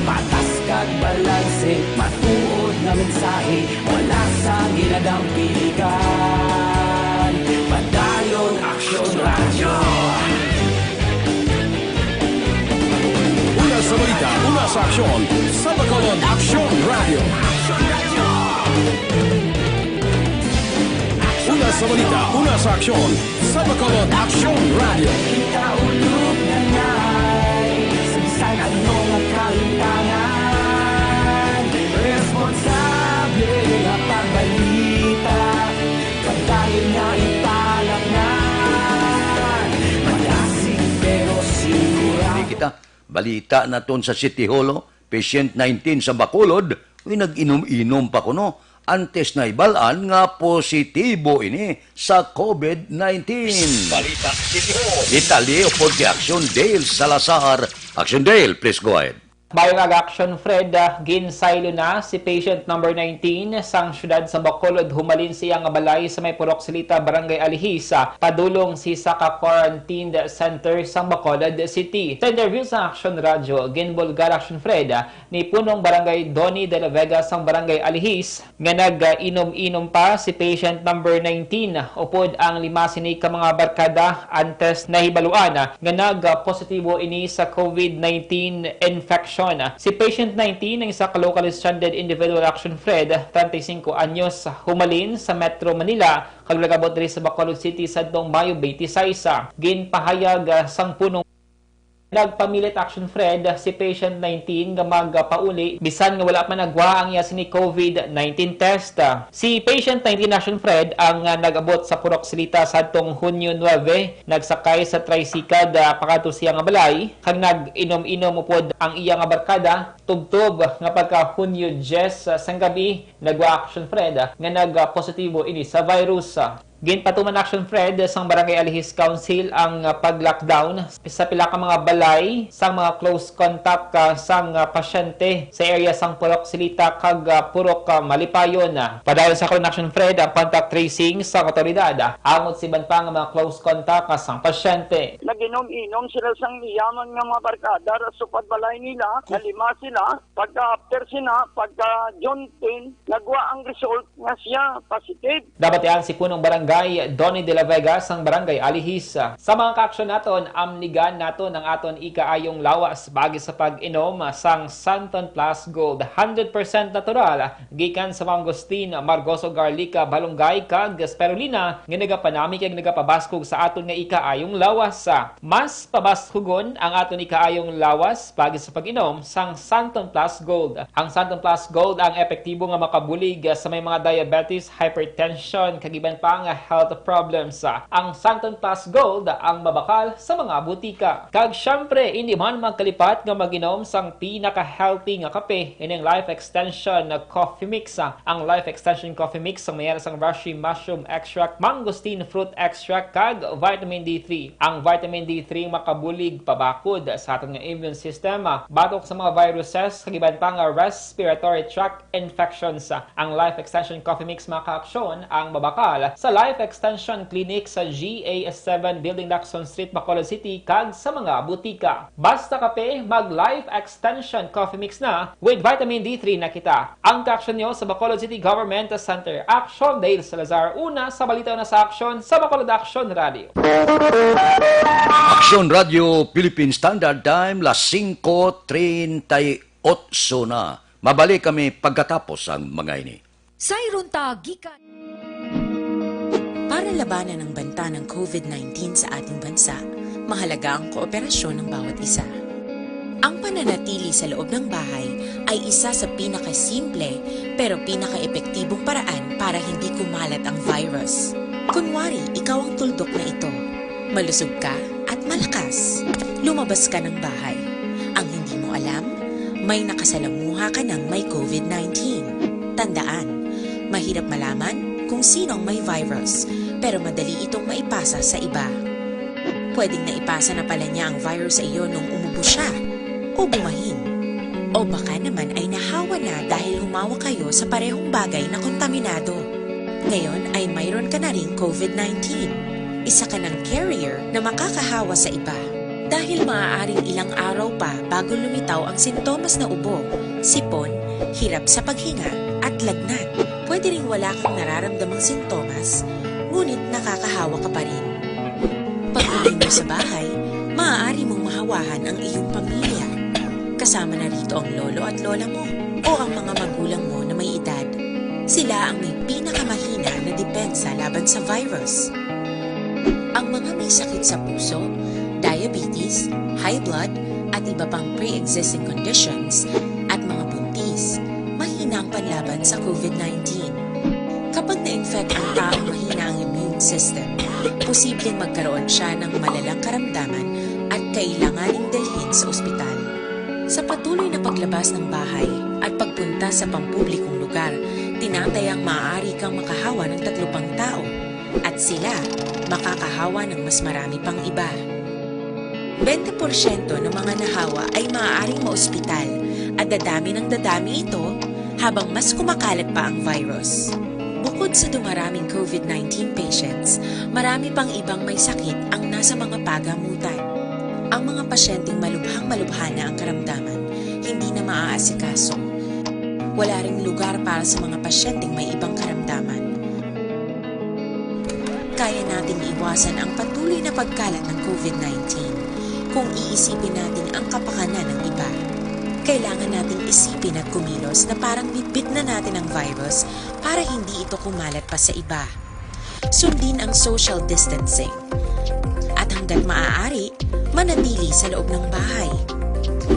Patas kag balanse, matuod na mensahe, wala sa ginadang piligan. Padayon aksyon radyo. Una sa balita, una sa aksyon, sa Bacolod Aksyon Radio. Una sa balita, una sa aksyon, sa Bacolod Aksyon Radio. Kita ulog na ngay, sansan at mga kalintangan. Responsable na pagbalita, pagdayon na italaknan. Malasig pero sigurado. Kita, balita na ton sa City Hall, patient 19 sa Bacolod, nag-inom-inom pa kuno. Antes na ibalaan nga positibo ini sa COVID-19. Balita City Hall. Italy upod kay Action Dale Salazar. Action Dale, please go ahead. Bayong action Fred, ginsaylo na si patient number 19 sang syudad sa Bacolod, humalin siyang balay sa may Purok Silita, Barangay Alihis, padulong si sa quarantined center sang Bacolod City. Sa interview sa Action Radio, ginbulgar action Fred ni punong Barangay Donny de la Vega sang Barangay Alihis nga nag-inom-inom pa si patient number 19 upod ang lima sini ka mga barkada antes na hibaluan nga nag-positibo ini sa COVID-19 infection. Si patient 19 ng isa ka locally stranded individual action Fred, 35 anyos, humalin sa Metro Manila, kaglagabot diri sa Bacolod City sa Mayo 26. Ginpahayag sang punong nagpamilit action Fred si patient 19 nga magpauli bisan nga wala man nagwa ang iya sini COVID-19 test. Si patient 19 action Fred ang nagabot sa Purok Silita sadtong Hunyo 9, nagsakay sa tricycle pakato siya nga balay, kag nag-inom-inom upod ang iya nga barkada tubtob nga pagka Hunyo 10 sang gabi nagwa action Fred nga nagpositibo ini sa virus. Ginpatuman action Fred sang Barangay Alihis Council ang pag-lockdown sa pila ka mga balay sang mga close contact sang pasyente sa area sang Purok Silita kag Purok Malipayon. Padayon sa action Fred ang contact tracing sa otoridad angot siban pa nga mga close contact sang pasyente. Naginom-inom sila sang iyaman nga mga barkada supad balay nila, nalima sila, pagka after sila, pagka John 10, nagwa ang result nga siya positive. Dapat yan si punong barangay Barangay Donny de la Vega sang Barangay Alihis. Sa mga kaaksyon naton, amnigan naton ang aton ikaayong lawas bagi sa pag-inom sang Santon Plus Gold 100% natural gikan sa mangosteen, margoso garlica, balunggay kag spirulina nga nagapanami kag nagapabaskog sa aton nga ikaayong lawas. Mas pabaskugon ang aton ikaayong lawas bagi sa pag-inom sang Santon Plus Gold. Ang Santon Plus Gold ang epektibo nga makabulig sa may mga diabetes, hypertension, kag iban pa nga health problems. Ang Santon Plus Gold ang mabakal sa mga butika. Kag syempre, hindi man magkalipat nga mag-inom sang pinaka-healthy nga kape ining Life Extension Coffee Mix. Ang Life Extension Coffee Mix ang mayroon sang Rashi Mushroom Extract, Mangosteen Fruit Extract, kag Vitamin D3. Ang Vitamin D3 makabulig pabakod sa ating immune system, batok sa mga viruses, kag iban pa nga respiratory tract infections. Ang Life Extension Coffee Mix mga kaaksyon ang babakal sa Life Extension Clinic sa GA7 Building Lacson Street, Bacolod City, kag sa mga butika. Basta kape, mag Life Extension Coffee Mix na with Vitamin D3 na kita. Ang kaaksyon nyo sa Bacolod City Government Center. Action Dale Salazar, una sa balita na sa aksyon sa Bacolod Action Radio. Aksyon Radio Philippine Standard Time, las 5:38 na. Mabalik kami pagkatapos ang mga ini. Sayron gikan. Para labanan ang banta ng COVID-19 sa ating bansa, mahalaga ang kooperasyon ng bawat isa. Ang pananatili sa loob ng bahay ay isa sa pinakasimple pero pinaka-epektibong paraan para hindi kumalat ang virus. Kunwari, ikaw ang tuldok na ito. Malusog ka at malakas. Lumabas ka ng bahay. Ang hindi mo alam, may nakasalamuha ka ng may COVID-19. Tandaan, mahirap malaman kung sinong may virus, pero madali itong maipasa sa iba. Pwedeng naipasa na pala niya ang virus sa iyo nung umubo siya, o bumahin. O baka naman ay nahawa na dahil humawa kayo sa parehong bagay na kontaminado. Ngayon ay mayroon ka na ring COVID-19. Isa ka ng carrier na makakahawa sa iba. Dahil maaaring ilang araw pa bago lumitaw ang sintomas na ubo, sipon, hirap sa paghinga, at lagnat. Pwede ring wala kang nararamdamang sintomas, ngunit nakakahawa ka pa rin. Pag-uwi mo sa bahay, maaari mong mahawahan ang iyong pamilya. Kasama na rito ang lolo at lola mo o ang mga magulang mo na may edad. Sila ang may pinakamahina na depensa laban sa virus. Ang mga may sakit sa puso, diabetes, high blood, at iba pang pre-existing conditions, at mga buntis, mahina ang panlaban sa COVID-19. Kapag na-infect ang taong mahina ang immune system, posibleng magkaroon siya ng malalang karamdaman at kailanganing dalhin sa ospital. Sa patuloy na paglabas ng bahay at pagpunta sa pampublikong lugar, tinatayang maaari kang makahawa ng 3 pang tao, at sila makakahawa ng mas marami pang iba. 20% ng mga nahawa ay maaaring maospital at dadami ng dadami ito habang mas kumakalat pa ang virus. Bukod sa dumaraming COVID-19 patients, marami pang ibang may sakit ang nasa mga pagamutan. Ang mga pasyenteng malubhang-malubha na ang karamdaman, hindi na maaasikaso. Wala ring lugar para sa mga pasyenteng may ibang karamdaman. Kaya nating iwasan ang patuloy na pagkalat ng COVID-19 kung iisipin natin ang kapakanan ng iba. Kailangan nating isipin at kumilos na parang bitbit na natin ang virus para hindi ito kumalat pa sa iba. Sundin ang social distancing. At hanggat maaari, manatili sa loob ng bahay.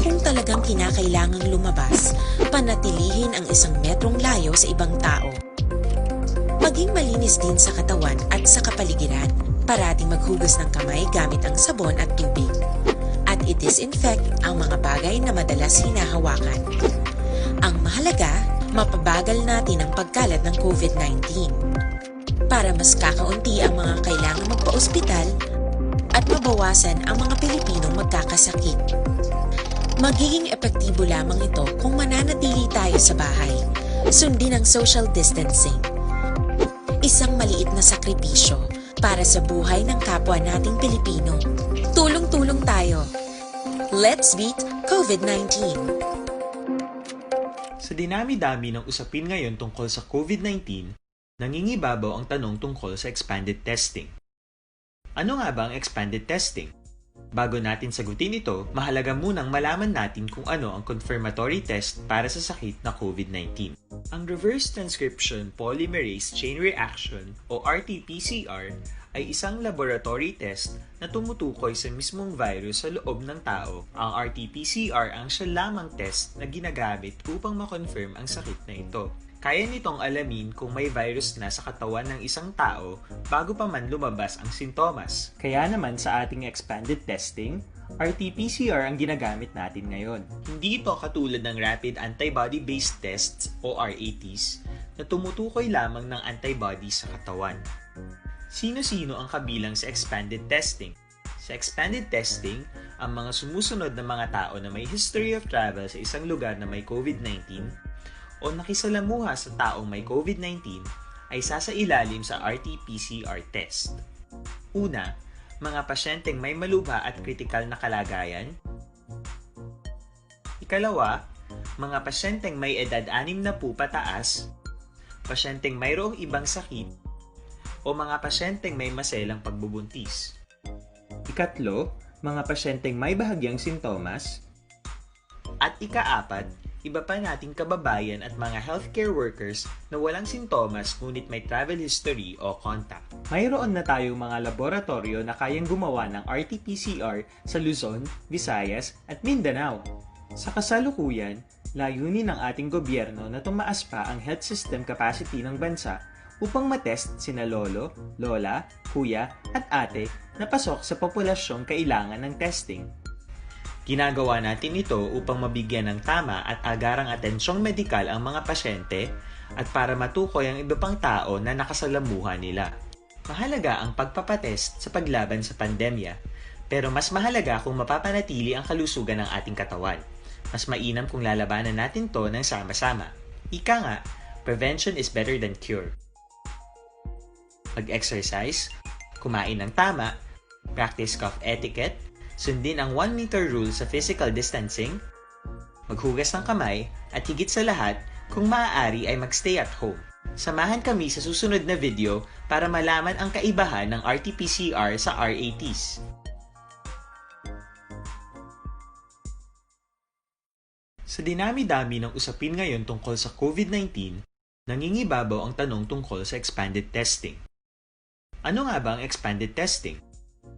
Kung talagang kinakailangang lumabas, panatilihin ang 1 metrong layo sa ibang tao. Maging malinis din sa katawan at sa kapaligiran. Parating maghugas ng kamay gamit ang sabon at tubig. At i-disinfect ang mga bagay na madalas hinahawakan. Ang mahalaga, mapabagal natin ang pagkalat ng COVID-19. Para mas kakaunti ang mga kailangang magpa-ospital at mabawasan ang mga Pilipinong magkakasakit. Magiging epektibo lamang ito kung mananatili tayo sa bahay. Sundin ang social distancing. Isang maliit na sakripisyo para sa buhay ng kapwa nating Pilipino. Tulong-tulong tayo. Let's beat COVID-19. Sa dinami-dami ng usapin ngayon tungkol sa COVID-19, Nangingibabaw ang tanong tungkol sa expanded testing. Ano nga ba ang expanded testing? Bago natin sagutin ito, mahalaga munang malaman natin kung ano ang confirmatory test para sa sakit na COVID-19. Ang reverse transcription polymerase chain reaction o RT-PCR ay isang laboratory test na tumutukoy sa mismong virus sa loob ng tao. Ang RT-PCR ang siya lamang test na ginagamit upang makonfirm ang sakit na ito. Kaya nitong alamin kung may virus na sa katawan ng isang tao bago pa man lumabas ang sintomas. Kaya naman sa ating expanded testing, RT-PCR ang ginagamit natin ngayon. Hindi ito katulad ng rapid antibody-based tests o RATs na tumutukoy lamang ng antibodies sa katawan. Sino-sino ang kabilang sa expanded testing? Sa expanded testing, ang mga sumusunod na mga tao na may history of travel sa isang lugar na may COVID-19 o nakisalamuha sa taong may COVID-19 ay sasailalim sa RT-PCR test. Una, mga pasyenteng may malubha at kritikal na kalagayan. Ikalawa, mga pasyenteng may edad 60 pataas, pasyenteng mayroong ibang sakit, o mga pasyenteng may maselang pagbubuntis. Ikatlo, mga pasyenteng may bahagyang sintomas. At ikaapat, iba pa nating kababayan at mga healthcare workers na walang sintomas ngunit may travel history o contact. Mayroon na tayong mga laboratorio na kayang gumawa ng RT-PCR sa Luzon, Visayas at Mindanao. Sa kasalukuyan, layunin ng ating gobyerno na tumaas pa ang health system capacity ng bansa upang matest sina lolo, lola, kuya at ate na pasok sa populasyong kailangan ng testing. Ginagawa natin ito upang mabigyan ng tama at agarang atensyong medikal ang mga pasyente at para matukoy ang iba pang tao na nakasalamuha nila. Mahalaga ang pagpapatest sa paglaban sa pandemya, pero mas mahalaga kung mapapanatili ang kalusugan ng ating katawan. Mas mainam kung lalabanan natin to ng sama-sama. Ika nga, prevention is better than cure. Mag-exercise, kumain ng tama, practice cough etiquette, sundin ang 1 meter rule sa physical distancing, maghugas ng kamay, at higit sa lahat, kung maaari ay magstay at home. Samahan kami sa susunod na video para malaman ang kaibahan ng RT-PCR sa RATs. Sa dinami-dami ng usapin ngayon tungkol sa COVID-19, nangingibabaw ang tanong tungkol sa expanded testing. Ano nga ba ang expanded testing?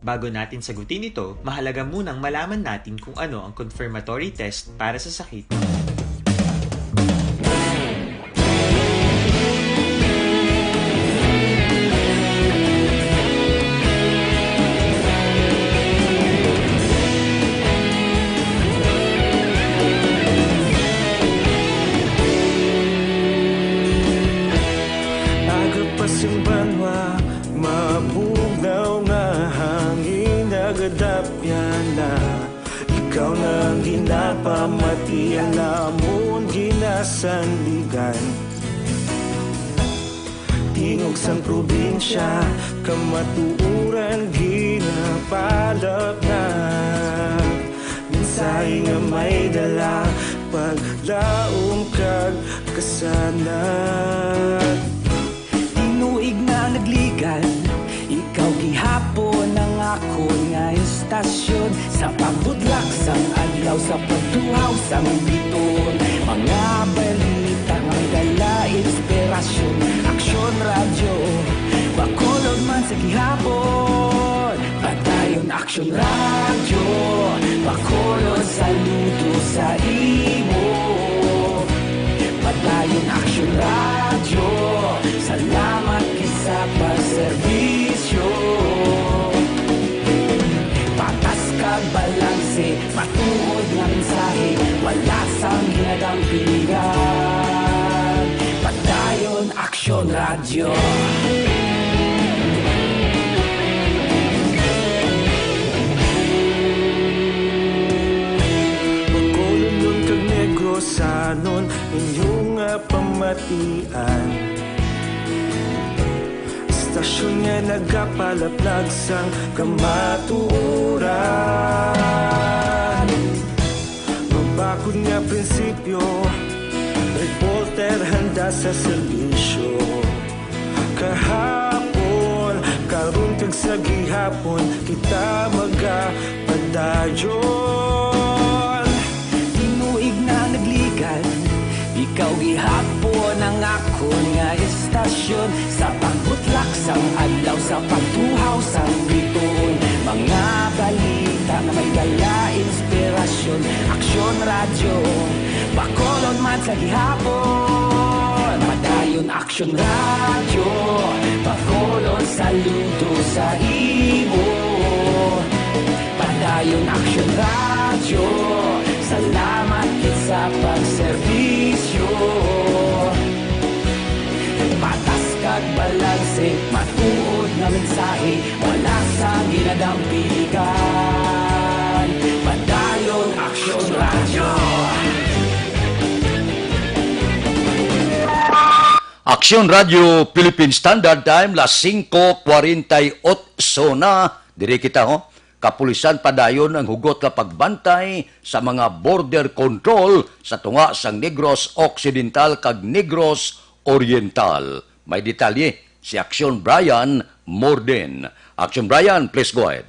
Bago natin sagutin ito, mahalaga munang malaman natin kung ano ang confirmatory test para sa sakit. Agapasimbangwa, mabugaw nga hangin nagadapyan na. Ikaw na ginapamatian namon ginasandigan. Tingog sang probinsya, kamatuuran ginapalap na. Minsay nga may dala, paglaom kag kasanat. Tinuig na nagligan, ikaw gihapon ang ako nga istasyon. Sa pagbudlak sang adlaw, sa pagtuhaw sang biton, mga balita nga dala inspirasyon. Aksyon radyo, bakolod man sa gihapon. Patayon aksyon radyo, bakolod saludo sa imo. Patayon aksyon radyo, salamat kisa pagserbisyo. Patas kag balanse, matuod nga mensahe, wala sang ginadampingan. Patayon aksyon radyo. Bacolod kag Negrosanon, inyong pamatian. Stasyon nga nagapalaplag sang kamatuoran. Mabakod nga prinsipyo, reporter handa sa serbisyo. kahapon karon kag sa gihapon kita magapadayon. Tinuig na nagligan, ikaw gihapon ang akon nga estasyon. Sa pagbutlak sang adlaw, sa pagtuhaw sang bituon, mga balita na may dala inspirasyon. Aksyon radyo, Bacolod man sa gihapon. Padayon Aksyon radyo, Bacolod saludo sa imo. Padayon Aksyon radyo, salamat kit sa pagserbisyo. Patas kag balanse, matuod na mensahe, wala sa ginadampigan. Padayon Aksyon radyo. Aksyon Radio Philippine Standard Time, las 5:48 na. Diri kita ho. Kapulisan padayon ang hugot na pagbantay sa mga border control sa tunga sang Negros Occidental kag Negros Oriental. May detalye si Aksyon Brian Morden. Aksyon Brian, please go ahead.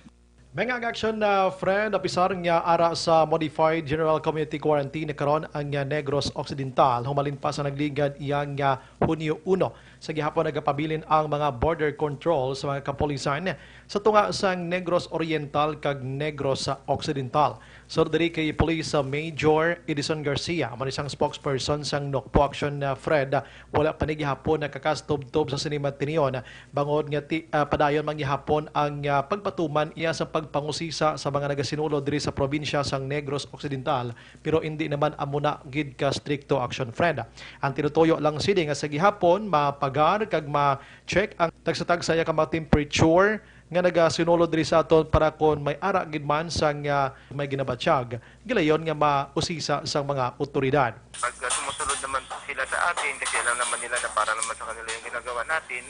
Mga action na friend, apisar niya ara sa Modified General Community Quarantine karon ang Negros Occidental. Humalin pa sa nagligad iyang Hunyo 1. Sa gihapon nagapabilin ang mga border control sa mga kapulisan sa tunga sang Negros Oriental kag Negros Occidental. So diri kay Police Major Edison Garcia, man isang spokesperson sang NOCPO Action Fred, wala pa ni gihapon nakakastubtob sa sinima tiniyon bangod nga padayon man gihapon ang pagpatuman iya sa pagpangusisa sa mga nagasinulod diri sa probinsya sang Negros Occidental, pero hindi naman amuna gid ka stricto action Fred. Ang tinutuyo lang sidi nga sa gihapon mapagar kag ma-check ang tagsatag sa iya ka mga temperature nga nagasinulod diri sa aton para kon may ara gid man sang may ginabatsyag gilayon nga mausisa sang mga otoridad. Pag sumusunod naman sila sa atin kasi alam naman nila na para naman sa kanila yung ginagawa natin,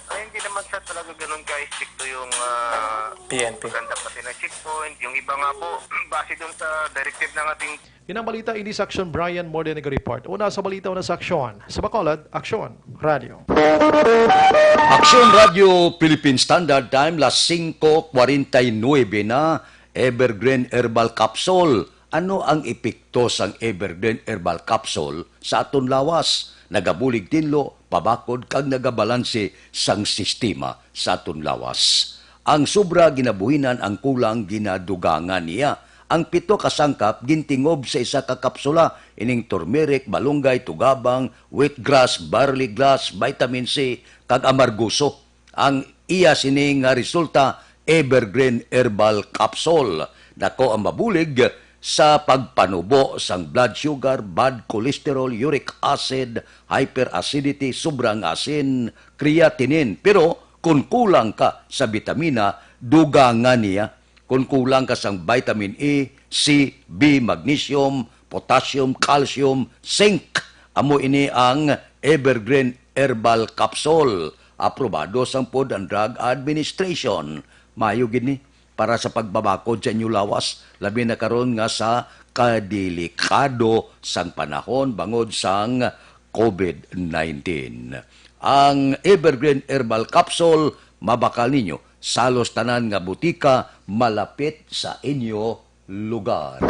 ay hindi naman sa talaga ganun ka-stricto yung PNP. Maganda pati na checkpoint. Yung iba nga po, base dun sa directive ng ating... Yun ang balita, ini sa Action Brian Morden report. Una sa balita, una sa Aksyon. Sa Bacolod, Aksyon Radio. Aksyon Radio Philippine Standard Time, las 5:49 na. Evergreen Herbal Capsule. Ano ang epekto sang Evergreen Herbal Capsule sa aton lawas? Nagabulig tinlo, pabakod kag nagabalanse sang sistema sa aton lawas. Ang sobra ginabuhinan ang kulang ginadugangan niya. Ang 7 kasangkap gintingob sa isa ka kapsula, ining turmeric, balunggay, tugabang, wheatgrass, barley grass, vitamin C, kag amarguso. Ang iya sining nga resulta, Evergreen Herbal Capsule. Dako ang mabulig sa pagpanubo sang blood sugar, bad cholesterol, uric acid, hyperacidity, sobrang asin, creatinine. Pero kung kulang ka sa vitamina, dugangan niya. Kung kulang ka sang vitamin E, C, B, magnesium, potassium, calcium, zinc, amo ini ang Evergreen Herbal Capsule. Aprobado sang Food and Drug Administration. Mayo gini para sa pagbabakod sa inyo lawas, labi na karon nga sa kadelikado sang panahon bangod sang COVID-19. Ang Evergreen Herbal Capsule mabakal ninyo salos tanan nga butika malapit sa inyo lugar.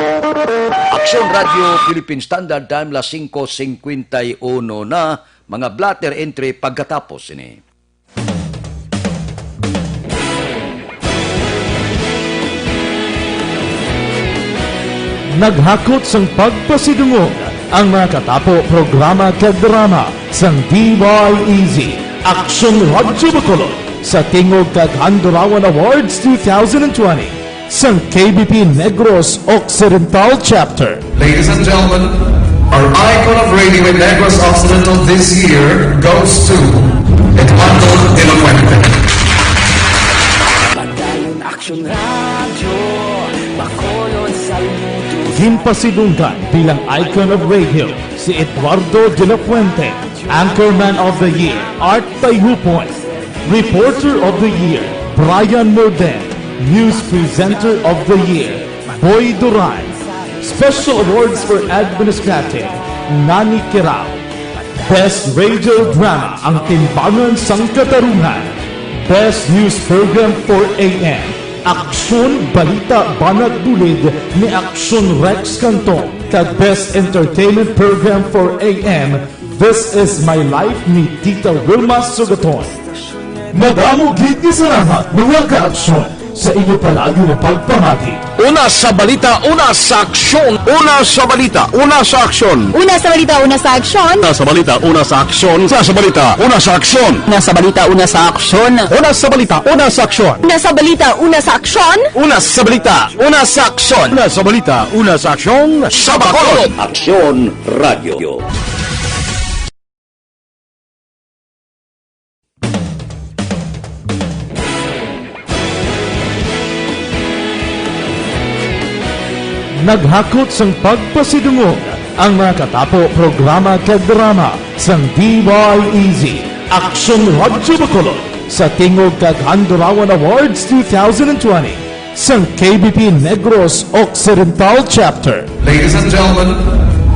Aksyon Radio Philippine Standard Time, las 5:51 na. Mga blatter entry pagkatapos ini. Naghakot sang pagpasidungog ang mga katapo programa kag drama sang DYEZ Aksyon Radyo Bacolod sa Tingog kag Handurawan Awards 2020 sang KBP Negros Occidental Chapter. Ladies and gentlemen, our icon of radio in Negros Occidental this year goes to Edmundo de la Puente. Padayon Aksyon radyo, Bacolod saludo. Ginpasidunggan bilang icon of radio si Eduardo de la Puente, Anchorman of the Year, Art Tayhupoy, Reporter of the Year, Brian Morden, News Presenter of the Year, Boy Duran, Special Awards for Administrative, Nani Kirao, Best Radio Drama ang Timbangan sang Katarungan. Best News Program for AM. Aksyon Balita Banat Bulid ni Aksyon Rex Cantong. Kag Best Entertainment Program for AM. This is My Life ni Tita Wilma Sugaton. Madamo gid ni salamat mga kaaksyon sa inyo palagi na pagpamati. Una sa balita, una sa aksyon. Una sa balita, una sa aksyon. Una sa balita, una sa aksyon. Una sa balita, una sa aksyon. Una sa balita, una sa aksyon. Una sa balita, una sa aksyon. Una sa balita, una sa aksyon. Una sa balita, una sa aksyon. Una sa balita, una sa aksyon. Una sa balita, una sa aksyon. Sa Bacolod. Aksyon Radio. Naghakot sang pagpasidungog ang mga katapo programa kag drama sang DYEZ Aksyon Radyo Bacolod sa Tingog kag Handurawan Awards 2020 sang KBP Negros Occidental Chapter. Ladies and gentlemen,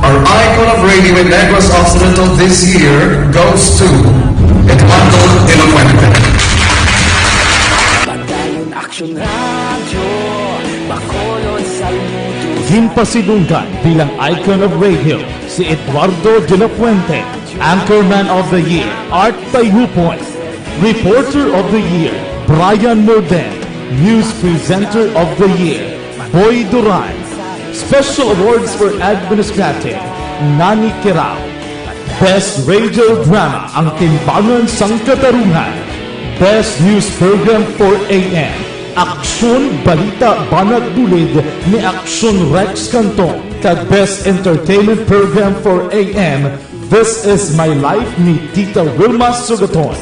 our icon of radio in Negros Occidental this year goes to Edmundo Ilofuente. Padayon Aksyon Radio, Bacolod Saludo. Ginpasidunggan bilang icon of radio si Eduardo de la Fuente, Anchorman of the Year, Art Tayhupoy, Reporter of the Year, Brian Morden, News Presenter of the Year, Boy Duran, Special Awards for Administrative, Nani Kirao, Best Radio Drama ang Timbangan sang Katarungan, Best News Program for AM, Aksyon Balita Banat Bulid ni Aksyon Rex Cantong. Kag Best Entertainment Program for AM, This is My Life ni Tita Wilma Sugaton.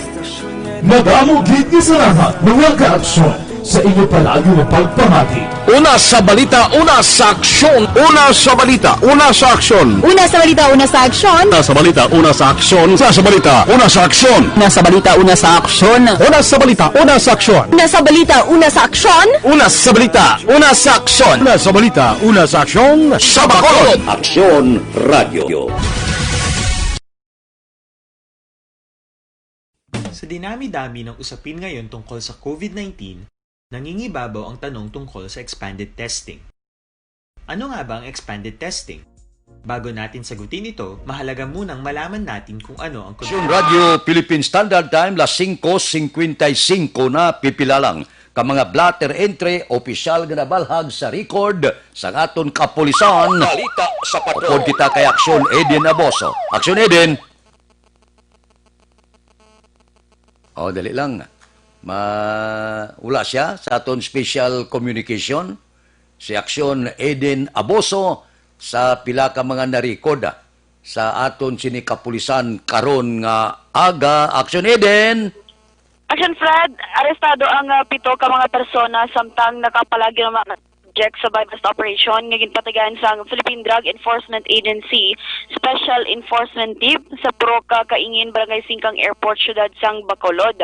Madamo gid ni salamat mga kaaksyon sa inyo palagi na pagpamati. Una sa balita, una sa aksyon. Una sa balita, una sa aksyon. Una sa balita, una sa aksyon. Una sa balita, una sa aksyon. Una sa balita, una sa aksyon. Una sa balita, una sa aksyon. Una sa balita, una sa aksyon. Una sa balita, una sa aksyon. Una sa balita, una sa aksyon. Una sa balita, una sa aksyon. Sa Bacolod. Aksyon Radio. Sa dinami-dami ng usapin ngayon tungkol sa COVID-19, nangingibabaw ang tanong tungkol sa expanded testing. Ano nga ba ang expanded testing? Bago natin sagutin ito, mahalaga munang malaman natin kung ano ang Aksyon Radio Philippine Standard Time, las 5:55 na pipilalang ka mga blatter entry, opisyal nga nabalhag sa record sa aton kapulisan. Balita sa patrol. Upod kita kay Aksyon Eden Aboso. Aksyon Eden. Dali lang. Wala siya sa aton special communication. Si Aksyon Eden Aboso sa pila ka mga na-record sa aton sinikapulisan karon nga aga. Aksyon Eden. Action Fred, arestado ang 7 ka mga persona samtang nakapalagi ng mga subject sa bypass operation nga ginpatigayan sa Philippine Drug Enforcement Agency Special Enforcement Team sa Puroka, Kaingin, Barangay Singkang Airport, Syudad sang Bacolod.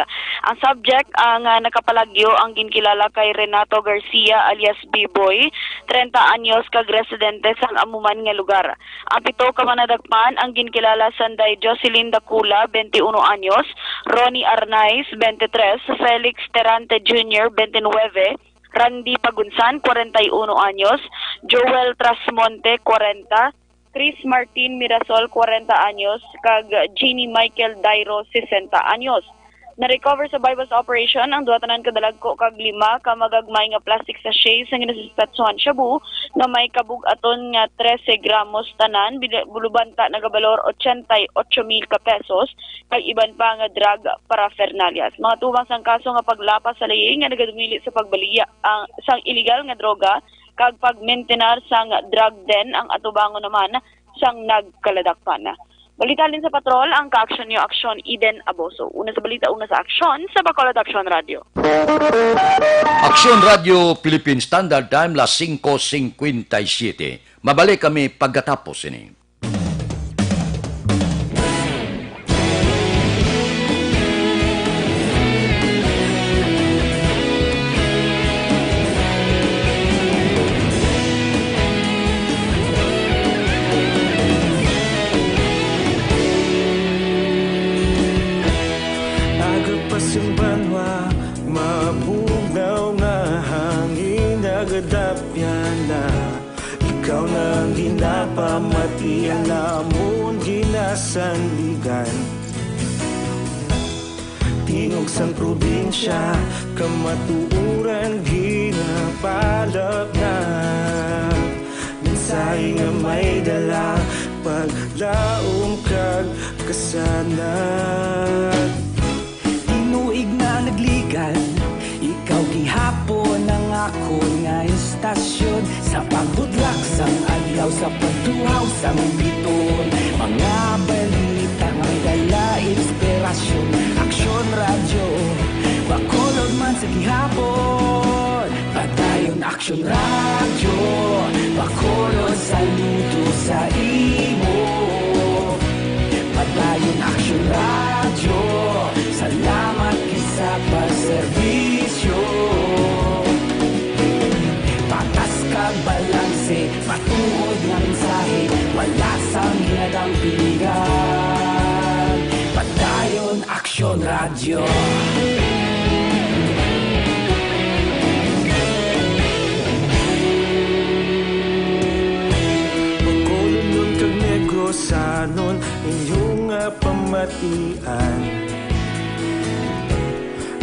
Ang subject ang nakapalagyo ang ginkilala kay Renato Garcia alias B-Boy, 30 anyos kag residente sang amuman nga lugar. Ang 7 ka manadagpan ang ginkilala sanday Jocelyn Dacula, 21 anyos, Ronnie Arnaiz, 23, Felix Terante Jr., 29, Randy Pagunsan, 41 anyos, Joel Trasmonte, 40, Chris Martin Mirasol, 40 anyos, kag Jeannie Michael Dairo, 60 anyos. Na-recover sa bypass operation ang duwatanan kadalagko kag 5 ka magagmay nga plastic sachet sa ginasistatsuhan shabu na may kabug-aton nga 13 gramos tanan, bulubanta nagabalor 88,000 ka pesos kag iban pa nga drug paraphernalias. Mga tubang sang kaso nga paglapas sa laying nga nagadumili sa pagbaliya ang sang illegal nga droga kag pag-maintenance sang drug den ang atubangon naman sang nagkaladakpan. Balitalin sa patrol ang ka-aksyon niyo, Aksyon Eden Aboso. Una sa balita, una sa aksyon sa Bacolod Aksyon Radio. Aksyon Radio Philippine Standard Time, las 5:57. Mabalik kami pagkatapos ini. wa mabugaw nga hangin nagadapyan na ikaw nang ginapamatian namon ginasandigan tingog sang probinsya kamatuuran ginapalap na mensahe nga may dala paglaom kag kasanag Tinuig na nagligan ikaw gihapon ang ako nga istasyon sa pagbutlak sang adlaw sa pagtuhaw sang biton mga balita nga may dala inspirasyon aksyon radyo bakolod man sa gihapon padayon aksyon radyo bakolod saludo sa imo padayon aksyon radyo salamat kisa pagserbisyo patas kag balanse matuod nga mensahe wala sang ginadang piligan padayon aksyon radyo sanon inyong pamatian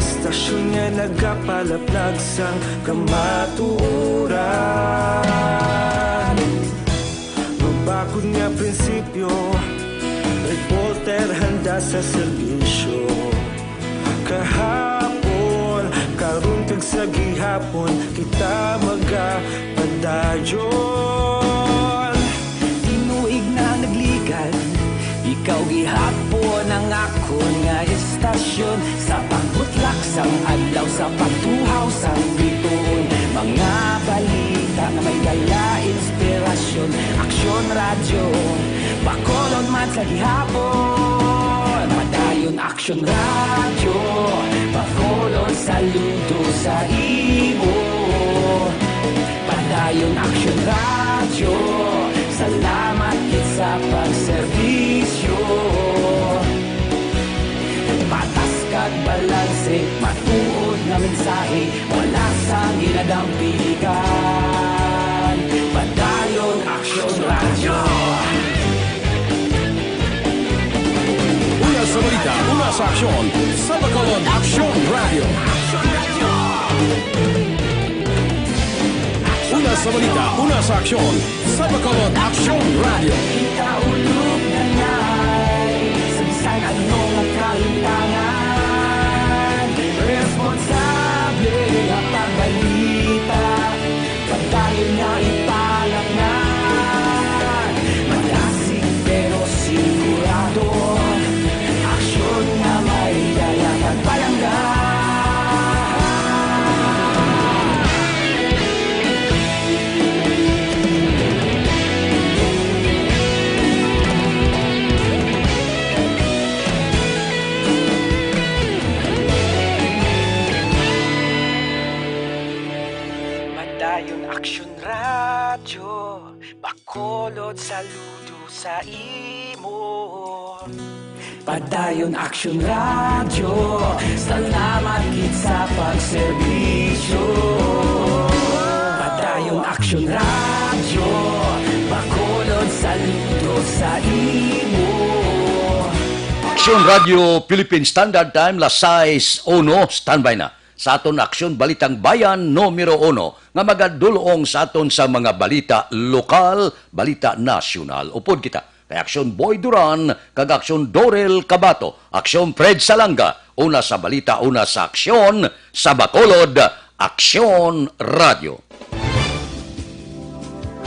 Stasyon nga nagapalaplag sang kamatuuran Mabakod nga prinsipyo reporter handa sa serbisyo kahapon karon kag sa gihapon kita magapadayon ikaw gihapon ang akon nga istasyon sa pagbutlak sang adlaw sa pagtuhaw sang biton mga balita nga may dala inspirasyon aksyon radyo bakolod man sa gihapon padayon aksyon radyo bakolod saludo sa imo padayon aksyon radyo salamat sa pagserbisyo patas kag balanse matuod nga mensahe wala sang ginadang piligan padayon aksyon radyo Una sa balita, una sa aksyon sa Bacolod Aksyon Radio. Una sa balita, una sa aksyon sa Bacolod Aksyon Radio. Ikaulog na ngay Sabisan anong nagkalintangan Responsable ang pagbalita Pagdayon na ipalak na Malasig pero sigurado Aksyon na may daya pagpalanggan Aksyon radyo, bakolod saludo sa imo. Padayon aksyon radyo, salamat gid sa pagserbisyo. Padayon aksyon radyo, bakolod saludo sa imo. Aksyon Radio Philippine Standard Time, las 6:01, standby na. Sa aton Aksyon Balitang Bayan numero 1 nga magadulong sa aton sa mga balita lokal, balita nasyonal. Upod kita kay Aksyon Boy Duran kag Aksyon Dorel Cabato, Aksyon Fred Salanga, una sa balita, una sa aksyon sa Bacolod Aksyon Radio.